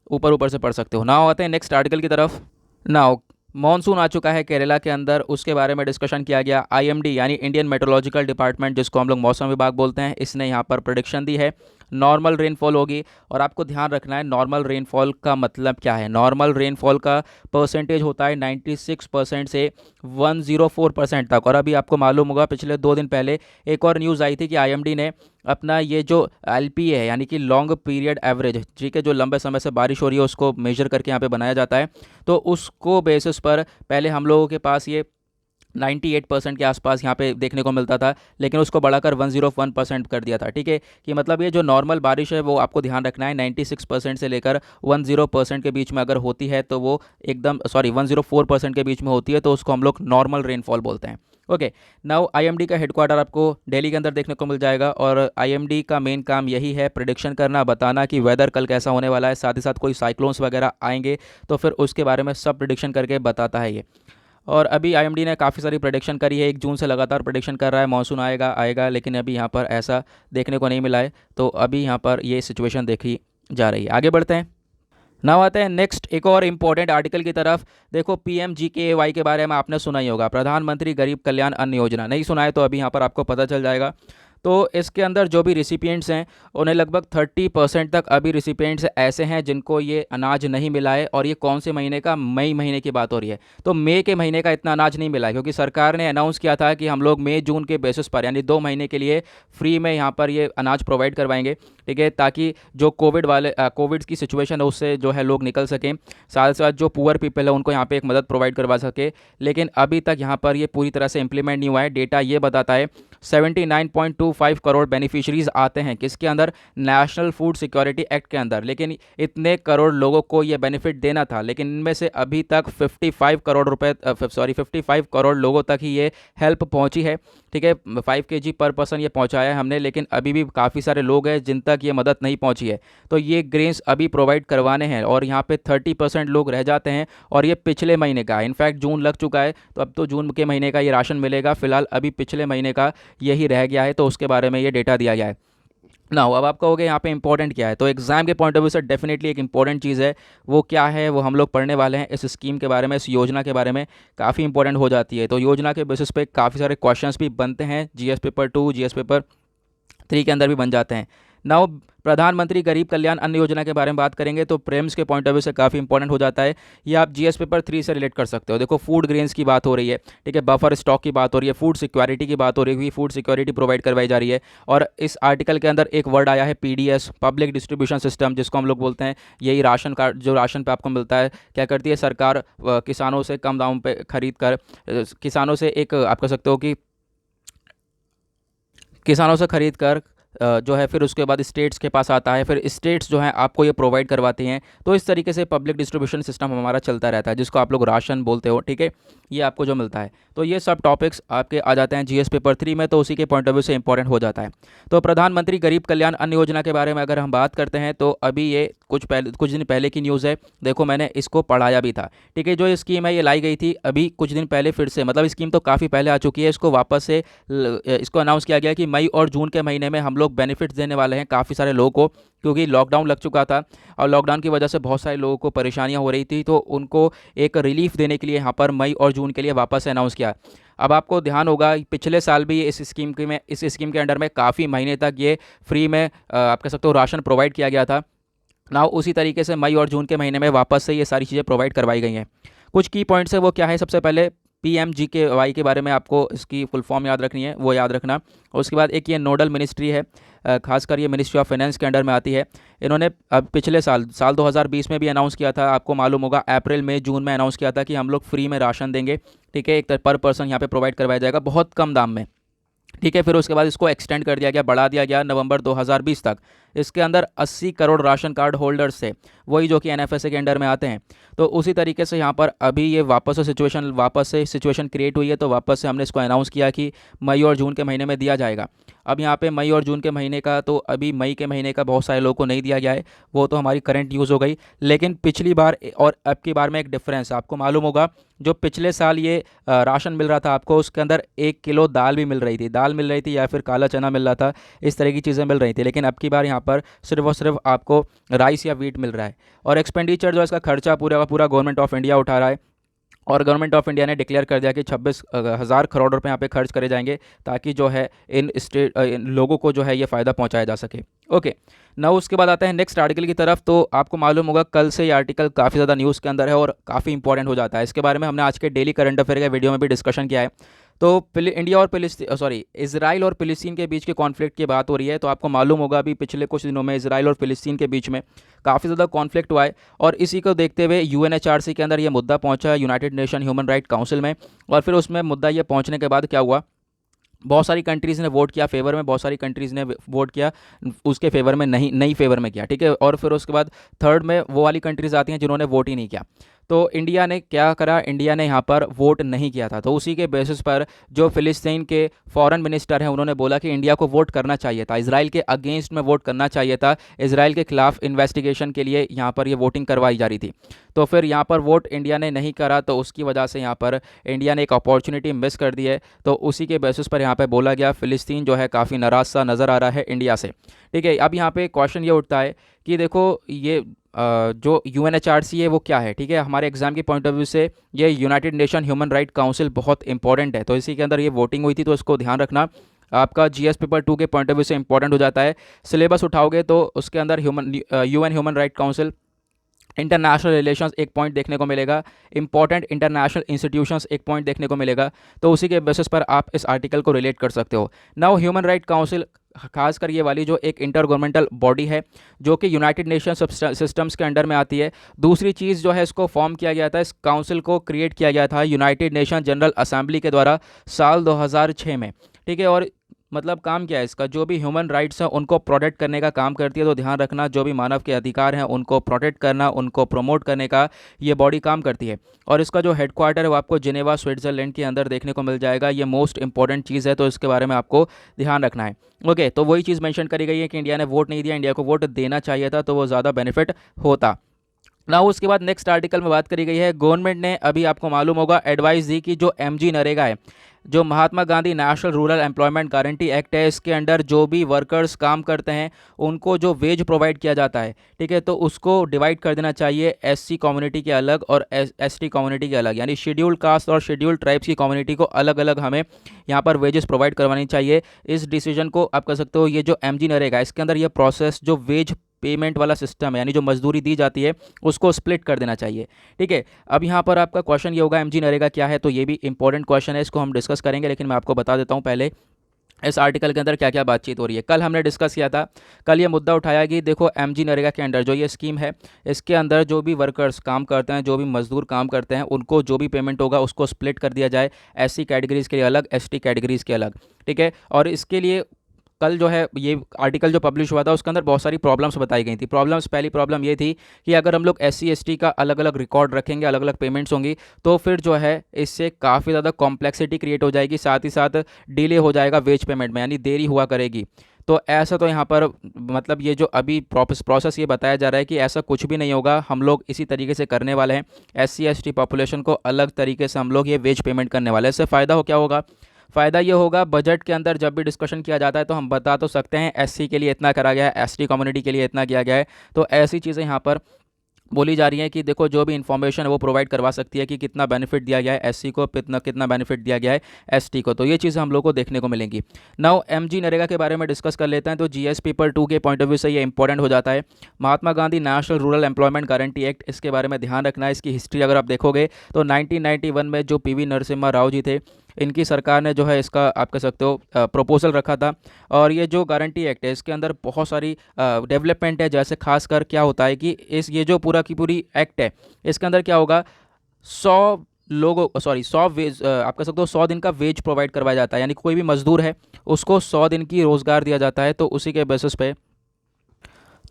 ऊपर ऊपर से पढ़ सकते हो। नाउ आते हैं नेक्स्ट आर्टिकल की तरफ। नाउ मॉनसून आ चुका है केरला के अंदर, उसके बारे में डिस्कशन किया गया। आईएमडी यानी इंडियन मेट्रोलॉजिकल डिपार्टमेंट, जिसको हम लोग मौसम विभाग बोलते हैं, इसने यहाँ पर प्रेडिक्शन दी है नॉर्मल रेनफॉल होगी। और आपको ध्यान रखना है नॉर्मल रेनफॉल का मतलब क्या है। नॉर्मल रेनफॉल का परसेंटेज होता है 96% से 104% तक। और अभी आपको मालूम होगा पिछले 2 दिन पहले एक और न्यूज़ आई थी कि आईएमडी ने अपना ये जो एलपी है यानी कि लॉन्ग पीरियड एवरेज, ठीक है, जो लंबे समय से बारिश हो रही है उसको मेजर करके यहाँ पे बनाया जाता है। तो उसको बेसिस पर पहले हम लोगों के पास ये 98% के आसपास यहाँ पे देखने को मिलता था, लेकिन उसको बढ़ाकर 101% कर दिया था। ठीक है, कि मतलब ये जो नॉर्मल बारिश है वो आपको ध्यान रखना है, 96% से लेकर 10% के बीच में अगर होती है तो वो एकदम 104% के बीच में होती है तो उसको हम लोग नॉर्मल रेनफॉल बोलते हैं। ओके, नाउ आईएमडी का हेडक्वार्टर आपको दिल्ली के अंदर देखने को मिल जाएगा, और आईएमडी का मेन काम यही है प्रिडिक्शन करना, बताना कि वेदर कल कैसा होने वाला है, साथ ही साथ कोई साइक्लोन्स वगैरह आएंगे तो फिर उसके बारे में सब प्रिडिक्शन करके बताता है ये। और अभी आईएमडी ने काफ़ी सारी प्रेडिक्शन करी है, 1 जून से लगातार प्रेडिक्शन कर रहा है मानसून आएगा आएगा, लेकिन अभी यहाँ पर ऐसा देखने को नहीं मिला है। तो अभी यहाँ पर ये सिचुएशन देखी जा रही है। आगे बढ़ते हैं। नाउ आते हैं नेक्स्ट एक और इम्पॉर्टेंट आर्टिकल की तरफ। देखो, पीएमजीकेवाई के बारे में आपने सुना ही होगा, प्रधानमंत्री गरीब कल्याण अन्न योजना। नहीं सुना है तो अभी यहाँ पर आपको पता चल जाएगा। तो इसके अंदर जो भी रिसिपिएंट्स हैं उन्हें लगभग 30% तक अभी रिसिपिएंट्स ऐसे हैं जिनको ये अनाज नहीं मिला है, और ये कौन से महीने का, मई महीने की बात हो रही है। तो मई के महीने का इतना अनाज नहीं मिला है, क्योंकि सरकार ने अनाउंस किया था कि हम लोग मई जून के बेसिस पर यानी 2 महीने के लिए फ्री में यहाँ पर ये अनाज प्रोवाइड करवाएंगे। ठीक है, ताकि जो कोविड की सिचुएशन है उससे जो है लोग निकल सकें, साथ साथ जो पुअर पीपल है उनको यहाँ पे एक मदद प्रोवाइड करवा सके। लेकिन अभी तक यहाँ पर ये पूरी तरह से इंप्लीमेंट नहीं हुआ है। डेटा ये बताता है 79.25 करोड़ बेनिफिशरीज आते हैं किसके अंदर, नेशनल फूड सिक्योरिटी एक्ट के अंदर, लेकिन इतने करोड़ लोगों को ये बेनिफिट देना था, लेकिन इनमें से अभी तक 55 करोड़ लोगों तक ही ये हेल्प पहुंची है। ठीक है, 5 kg पर पर्सन ये पहुंचाया है हमने, लेकिन अभी भी काफ़ी सारे लोग हैं जिन तक ये मदद नहीं पहुंची है। तो ये ग्रेन्स अभी प्रोवाइड करवाने हैं, और यहाँ पे 30% लोग रह जाते हैं, और ये पिछले महीने का है। इनफैक्ट जून लग चुका है, तो अब तो जून के महीने का ये राशन मिलेगा। फिलहाल अभी पिछले महीने का यही रह गया है, तो उसके बारे में ये डेटा दिया गया है ना। अब आप कहोगे यहाँ पे इंपॉर्टेंट क्या है, तो एग्जाम के पॉइंट ऑफ व्यू से डेफिनेटली एक इंपॉर्टेंट चीज़ है। वो क्या है, वो हम लोग पढ़ने वाले हैं। इस स्कीम के बारे में, इस योजना के बारे में काफ़ी इंपॉर्टेंट हो जाती है। तो योजना के बेसिस पे काफ़ी सारे क्वेश्चंस भी बनते हैं, जीएस पेपर 2, जीएस पेपर 3 के अंदर भी बन जाते हैं। नाउ प्रधानमंत्री गरीब कल्याण अन्न योजना के बारे में बात करेंगे तो प्रेम्स के पॉइंट ऑफ व्यू से काफ़ी इंपॉर्टेंट हो जाता है। ये आप जीएस पेपर 3 से रिलेट कर सकते हो। देखो, फूड ग्रेन्स की बात हो रही है, ठीक है, बफर स्टॉक की बात हो रही है, फूड सिक्योरिटी की बात हो रही है, फूड सिक्योरिटी प्रोवाइड करवाई जा रही है। और इस आर्टिकल के अंदर एक वर्ड आया है पीडीएस, पब्लिक डिस्ट्रीब्यूशन सिस्टम, जिसको हम लोग बोलते हैं। यही राशन कार्ड, जो राशन पे आपको मिलता है, क्या करती है सरकार, किसानों से कम दाम पे खरीद कर, किसानों से एक आप कह सकते हो कि किसानों से खरीद कर जो है फिर उसके बाद स्टेट्स के पास आता है, फिर स्टेट्स जो हैं आपको ये प्रोवाइड करवाती हैं। तो इस तरीके से पब्लिक डिस्ट्रीब्यूशन सिस्टम हमारा चलता रहता है, जिसको आप लोग राशन बोलते हो। ठीक है, ये आपको जो मिलता है। तो ये सब टॉपिक्स आपके आ जाते हैं जीएस पेपर 3 में, तो उसी के पॉइंट ऑफ व्यू से इंपॉर्टेंट हो जाता है। तो प्रधानमंत्री गरीब कल्याण अन्न योजना के बारे में अगर हम बात करते हैं तो अभी ये कुछ दिन पहले की न्यूज़ है। देखो, मैंने इसको पढ़ाया भी था। ठीक है, जो स्कीम है ये लाई गई थी अभी कुछ दिन पहले फिर से, मतलब स्कीम तो काफ़ी पहले आ चुकी है, इसको वापस से इसको अनाउंस किया गया कि मई और जून के महीने में हम लोग बेनिफिट्स देने वाले हैं काफ़ी सारे लोगों को, क्योंकि लॉकडाउन लग चुका था और लॉकडाउन की वजह से बहुत सारे लोगों को परेशानियां हो रही थी। तो उनको एक रिलीफ देने के लिए यहाँ पर मई और जून के लिए वापस से अनाउंस किया। अब आपको ध्यान होगा पिछले साल भी इस स्कीम के अंडर में काफ़ी महीने तक ये फ्री में आप कह सकते हो राशन प्रोवाइड किया गया था ना। उसी तरीके से मई और जून के महीने में वापस से ये सारी चीज़ें प्रोवाइड करवाई गई हैं। कुछ की पॉइंट्स है, वो क्या है, सबसे पहले पीएमजीकेवाई के बारे में आपको इसकी फुल फॉर्म याद रखनी है, वो याद रखना। और उसके बाद एक ये नोडल मिनिस्ट्री है, खासकर ये मिनिस्ट्री ऑफ फाइनेंस के अंडर में आती है। इन्होंने अब पिछले साल 2020 में भी अनाउंस किया था, आपको मालूम होगा अप्रैल में जून में अनाउंस किया था कि हम लोग फ्री में राशन देंगे। ठीक है, एक पर पर्सन यहाँ पे प्रोवाइड करवाया जाएगा बहुत कम दाम में। ठीक है, फिर उसके बाद इसको एक्सटेंड कर दिया गया, बढ़ा दिया गया नवंबर 2020 तक। इसके अंदर 80 करोड़ राशन कार्ड होल्डर्स थे, वही जो कि एनएफएसए के अंडर में आते हैं। तो उसी तरीके से यहाँ पर अभी ये वापस से सिचुएशन क्रिएट हुई है, तो वापस से हमने इसको अनाउंस किया कि मई और जून के महीने में दिया जाएगा। अब यहाँ पे मई और जून के महीने का, तो अभी मई के महीने का बहुत सारे लोगों को नहीं दिया गया है, वो तो हमारी करंट न्यूज़ हो गई। लेकिन पिछली बार और अब की बार में एक डिफरेंस आपको मालूम होगा। जो पिछले साल ये राशन मिल रहा था आपको, उसके अंदर 1 किलो दाल भी मिल रही थी या फिर काला चना मिल रहा था, इस तरह की चीज़ें मिल रही थी। लेकिन अब की बार यहाँ पर सिर्फ और सिर्फ आपको राइस या वीट मिल रहा है। और एक्सपेंडिचर जो है, इसका खर्चा पूरा का पूरा गवर्नमेंट ऑफ इंडिया उठा रहा है। और गवर्नमेंट ऑफ इंडिया ने डिक्लेयर कर दिया कि 26,000 करोड़ रुपए यहाँ पे खर्च करे जाएंगे, ताकि जो है इन लोगों को जो है ये फ़ायदा पहुँचाया जा सके। ओके, ना उसके बाद आता है नेक्स्ट आर्टिकल की तरफ। तो आपको मालूम होगा कल से ये आर्टिकल काफ़ी ज़्यादा न्यूज़ के अंदर है और काफ़ी इंपॉर्टेंट हो जाता है। इसके बारे में हमने आज के डेली करंट अफेयर के वीडियो में भी डिस्कशन किया है। तो इंडिया और इसराइल और फिलिस्तीन के बीच के कॉन्फ्लिक्ट की बात हो रही है। तो आपको मालूम होगा अभी पिछले कुछ दिनों में इसराइल और फिलिस्तीन के बीच में काफ़ी ज़्यादा कॉन्फ्लिक्ट हुआ है, और इसी को देखते हुए यूएनएचआरसी के अंदर ये मुद्दा पहुंचा United nation human right council में। और फिर उसमें मुद्दा ये पहुंचने के बाद क्या हुआ, बहुत सारी कंट्रीज़ ने वोट किया फेवर में, बहुत सारी कंट्रीज़ ने वोट किया उसके फेवर में, नहीं फेवर में किया, ठीक है। और फिर उसके बाद थर्ड में वो वाली कंट्रीज़ आती हैं जिन्होंने वोट ही नहीं किया। तो इंडिया ने क्या करा, इंडिया ने यहाँ पर वोट नहीं किया था। तो उसी के बेसिस पर जो फिलिस्तीन के फॉरेन मिनिस्टर हैं उन्होंने बोला कि इंडिया को वोट करना चाहिए था, इसराइल के अगेंस्ट में वोट करना चाहिए था, इसराइल के खिलाफ इन्वेस्टिगेशन के लिए यहाँ पर ये वोटिंग करवाई जा रही थी। तो फिर यहाँ पर वोट इंडिया ने नहीं करा, तो उसकी वजह से यहाँ पर इंडिया ने एक अपॉर्चुनिटी मिस कर दी है। तो उसी के बेसिस पर यहाँ पर बोला गया फिलिस्तीन जो है काफ़ी नाराज़ सा नज़र आ रहा है इंडिया से, ठीक है। अब यहाँ पे क्वेश्चन ये उठता है कि देखो ये जो यूएनएचआरसी है वो क्या है, ठीक है। हमारे एग्जाम के पॉइंट ऑफ व्यू से ये United nation human right council बहुत इंपॉर्टेंट है। तो इसी के अंदर ये वोटिंग हुई थी, तो इसको ध्यान रखना, आपका जीएस पेपर 2 के पॉइंट ऑफ व्यू से इंपॉर्टेंट हो जाता है। सिलेबस उठाओगे तो उसके अंदर UN human right council, international relations एक पॉइंट देखने को मिलेगा, इंपॉर्टेंट इंटरनेशनल इंस्टीट्यूशंस एक पॉइंट देखने को मिलेगा। तो उसी के बेसिस पर आप इस आर्टिकल को रिलेट कर सकते हो। नाउ ह्यूमन राइट काउंसिल खासकर ये वाली जो एक इंटर गवर्नमेंटल बॉडी है जो कि यूनाइटेड नेशन सिस्टम्स के अंडर में आती है। दूसरी चीज़ जो है, इसको फॉर्म किया गया था, इस काउंसिल को क्रिएट किया गया था यूनाइटेड नेशन जनरल असेंबली के द्वारा साल 2006 में, ठीक है। और मतलब काम क्या है इसका, जो भी ह्यूमन राइट्स हैं उनको प्रोटेक्ट करने का काम करती है। तो ध्यान रखना, जो भी मानव के अधिकार हैं उनको प्रोटेक्ट करना, उनको प्रमोट करने का ये बॉडी काम करती है। और इसका जो हेडक्वार्टर है वो आपको जिनेवा स्विट्ज़रलैंड के अंदर देखने को मिल जाएगा। ये मोस्ट इंपॉर्टेंट चीज़ है, तो इसके बारे में आपको ध्यान रखना है। ओके, तो वही चीज़ मेंशन करी गई है कि इंडिया ने वोट नहीं दिया, इंडिया को वोट देना चाहिए था, तो वो ज़्यादा बेनिफिट होता ना। उसके बाद नेक्स्ट आर्टिकल में बात करी गई है, गवर्नमेंट ने अभी आपको मालूम होगा एडवाइस दी कि जो एमजी नरेगा है, जो Mahatma Gandhi national rural employment guarantee act है, इसके अंडर जो भी वर्कर्स काम करते हैं उनको जो वेज प्रोवाइड किया जाता है, ठीक है, तो उसको डिवाइड कर देना चाहिए एससी कम्युनिटी के अलग और एसटी कम्युनिटी के अलग, यानी शेड्यूल्ड कास्ट और शेड्यूल्ड ट्राइब्स की कम्युनिटी को अलग अलग हमें यहाँ पर वेजेस प्रोवाइड करवानी चाहिए। इस डिसीजन को आप कर सकते हो, ये जो एमजी नरेगा इसके अंदर ये प्रोसेस जो वेज पेमेंट वाला सिस्टम है, यानी जो मजदूरी दी जाती है उसको स्प्लिट कर देना चाहिए, ठीक है। अब यहाँ पर आपका क्वेश्चन ये होगा एमजी नरेगा क्या है, तो ये भी इंपॉर्टेंट क्वेश्चन है, इसको हम डिस्कस करेंगे, लेकिन मैं आपको बता देता हूँ पहले इस आर्टिकल के अंदर क्या क्या बातचीत हो रही है। कल हमने डिस्कस किया था, कल ये मुद्दा उठाया कि देखो एमजी नरेगा के अंडर जो ये स्कीम है, इसके अंदर जो भी वर्कर्स काम करते हैं, जो भी मजदूर काम करते हैं, उनको जो भी पेमेंट होगा उसको स्प्लिट कर दिया जाए, एससी कैटेगरीज़ के लिए अलग, एसटी कैटेगरीज़ के अलग, ठीक है। और इसके लिए कल जो है ये आर्टिकल जो पब्लिश हुआ था उसके अंदर बहुत सारी प्रॉब्लम्स बताई गई थी। पहली प्रॉब्लम ये थी कि अगर हम लोग एससी एसटी का अलग अलग रिकॉर्ड रखेंगे, अलग अलग पेमेंट्स होंगी, तो फिर जो है इससे काफ़ी ज़्यादा कॉम्प्लेक्सिटी क्रिएट हो जाएगी, साथ ही साथ डिले हो जाएगा वेज पेमेंट में, यानी देरी हुआ करेगी। तो ऐसा तो यहाँ पर मतलब ये जो अभी प्रोसेस ये बताया जा रहा है कि ऐसा कुछ भी नहीं होगा, हम लोग इसी तरीके से करने वाले हैं। एससी एसटी पॉपुलेशन को अलग तरीके से हम लोग ये वेज पेमेंट करने वाले हैं। इससे फ़ायदा हो क्या होगा, फ़ायदा ये होगा, बजट के अंदर जब भी डिस्कशन किया जाता है तो हम बता तो सकते हैं एससी के लिए इतना करा गया है, एसटी कम्युनिटी के लिए इतना किया गया है। तो ऐसी चीज़ें यहाँ पर बोली जा रही है कि देखो जो भी इन्फॉर्मेशन है वो प्रोवाइड करवा सकती है कि कितना बेनिफिट दिया गया है एससी को, कितना कितना बेनिफिट दिया गया है एसटी को। तो ये चीज़ें हम लोग को देखने को मिलेंगी। नाउ एमजी नरेगा के बारे में डिस्कस कर लेते हैं। तो जीएस पेपर 2 के पॉइंट ऑफ व्यू से ये इंपॉर्टेंट हो जाता है। Mahatma Gandhi national rural employment guarantee act, इसके बारे में ध्यान रखना है। इसकी हिस्ट्री अगर आप देखोगे तो 1991 में जो पीवी नरसिम्हा राव जी थे, इनकी सरकार ने जो है इसका आप कह सकते हो प्रपोजल रखा था। और ये जो गारंटी एक्ट है इसके अंदर बहुत सारी डेवलपमेंट है, जैसे खासकर क्या होता है कि ये जो पूरा की पूरी एक्ट है इसके अंदर क्या होगा, 100 वेज आप कह सकते हो 100 दिन का वेज प्रोवाइड करवाया जाता है, यानी कोई भी मजदूर है उसको 100 दिन की रोज़गार दिया जाता है। तो उसी के बेसिस पे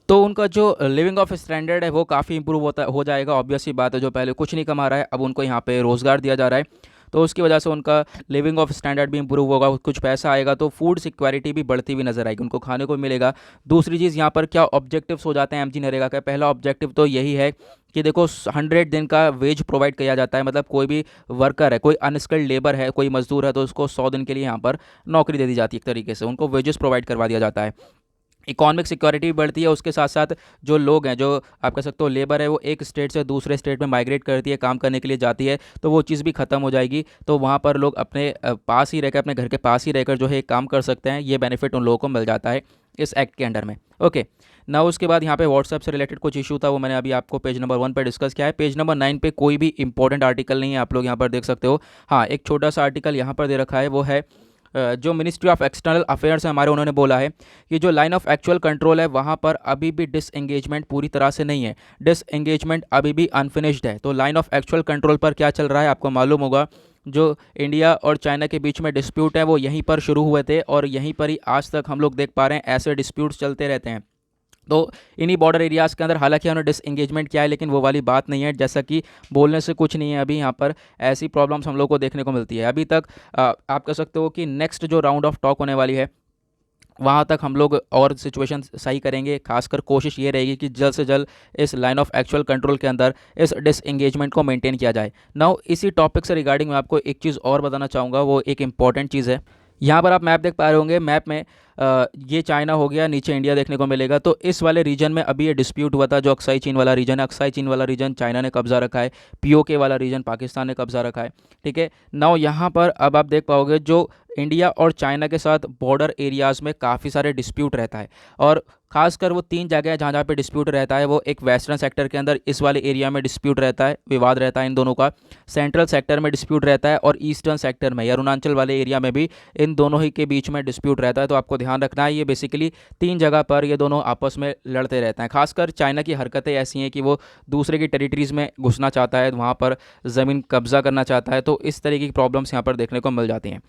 तो उनका जो लिविंग ऑफ स्टैंडर्ड है वो काफ़ी इंप्रूव हो जाएगा। ऑब्वियस सी बात है, जो पहले कुछ नहीं कमा रहा है अब उनको यहाँ पे रोज़गार दिया जा रहा है, तो उसकी वजह से उनका लिविंग ऑफ स्टैंडर्ड भी इंप्रूव होगा, कुछ पैसा आएगा, तो फूड सिक्योरिटी भी बढ़ती हुई नजर आएगी, उनको खाने को मिलेगा। दूसरी चीज़ यहाँ पर क्या ऑब्जेक्टिव्स हो जाते हैं एमजी नरेगा का, पहला ऑब्जेक्टिव तो यही है कि देखो 100 दिन का वेज प्रोवाइड किया जाता है, मतलब कोई भी वर्कर है, कोई अनस्किल्ड लेबर है, कोई मजदूर है, तो उसको 100 दिन के लिए यहाँ पर नौकरी दे दी जाती है, एक तरीके से उनको वेजेस प्रोवाइड करवा दिया जाता है। इकोनॉमिक सिक्योरिटी भी बढ़ती है, उसके साथ साथ जो लोग हैं, जो आप कह सकते हो लेबर है, वो एक स्टेट से दूसरे स्टेट में माइग्रेट करती है, काम करने के लिए जाती है, तो वो चीज़ भी ख़त्म हो जाएगी। तो वहाँ पर लोग अपने पास ही रहकर, अपने घर के पास ही रहकर जो है काम कर सकते हैं, ये बेनिफिट उन लोगों को मिल जाता है। इस एक्ट के अंडर में। ओके, ना उसके बाद यहाँ पे व्हाट्सएप से रिलेटेड कुछ इशू था, वो मैंने अभी आपको पेज नंबर 1 पे डिस्कस किया है। पेज नंबर 9 पे कोई भी इंपॉर्टेंट आर्टिकल नहीं है, आप लोग यहाँ पर देख सकते हो। हाँ, एक छोटा सा आर्टिकल यहाँ पर दे रखा है, वो है जो मिनिस्ट्री ऑफ एक्सटर्नल अफेयर्स है हमारे, उन्होंने बोला है कि जो लाइन ऑफ एक्चुअल कंट्रोल है वहाँ पर अभी भी डिसएंगेजमेंट पूरी तरह से नहीं है, डिसएंगेजमेंट अभी भी अनफिनिश्ड है। तो लाइन ऑफ एक्चुअल कंट्रोल पर क्या चल रहा है आपको मालूम होगा, जो इंडिया और चाइना के बीच में डिस्प्यूट है वो यहीं पर शुरू हुए थे और यहीं पर ही आज तक हम लोग देख पा रहे हैं ऐसे डिस्प्यूट्स चलते रहते हैं। तो इन्हीं बॉर्डर एरियाज़ के अंदर हालांकि उन्होंने डिसएंगेजमेंट किया है, लेकिन वो वाली बात नहीं है, जैसा कि बोलने से कुछ नहीं है। अभी यहाँ पर ऐसी प्रॉब्लम्स हम लोग को देखने को मिलती है। अभी तक आप कह सकते हो कि नेक्स्ट जो राउंड ऑफ टॉक होने वाली है वहाँ तक हम लोग और सिचुएशन सही करेंगे। खासकर कोशिश ये रहेगी कि जल्द से जल्द इस लाइन ऑफ एक्चुअल कंट्रोल के अंदर इस डिसएंगेजमेंट को मेंटेन किया जाए। नाउ इसी टॉपिक से रिगार्डिंग मैं आपको एक चीज़ और बताना चाहूँगा, वो एक इंपॉर्टेंट चीज़ है। यहाँ पर आप मैप देख पा रहे होंगे, मैप में ये चाइना हो गया, नीचे इंडिया देखने को मिलेगा। तो इस वाले रीजन में अभी ये डिस्प्यूट हुआ था, जो अक्साई चीन वाला रीजन है। अक्साई चीन वाला रीजन चाइना ने कब्जा रखा है, पीओके वाला रीजन पाकिस्तान ने कब्जा रखा है। ठीक है, नाउ यहाँ पर अब आप देख पाओगे जो इंडिया और चाइना के साथ बॉर्डर एरियाज़ में काफ़ी सारे डिस्प्यूट रहता है, और खासकर वो 3 जगह है जहाँ जहाँ पे डिस्प्यूट रहता है। वो एक वेस्टर्न सेक्टर के अंदर इस वाले एरिया में डिस्प्यूट रहता है, विवाद रहता है इन दोनों का। सेंट्रल सेक्टर में डिस्प्यूट रहता है, और ईस्टर्न सेक्टर में अरुणाचल वाले एरिया में भी इन दोनों ही के बीच में डिस्प्यूट रहता है। तो आपको ध्यान रखना है, ये बेसिकली 3 जगह पर ये दोनों आपस में लड़ते रहते हैं। खासकर चाइना की हरकतें ऐसी हैं कि वो दूसरे की टेरिटरीज़ में घुसना चाहता है, वहाँ पर ज़मीन कब्जा करना चाहता है। तो इस तरीके की प्रॉब्लम्स यहाँ पर देखने को मिल जाती हैं।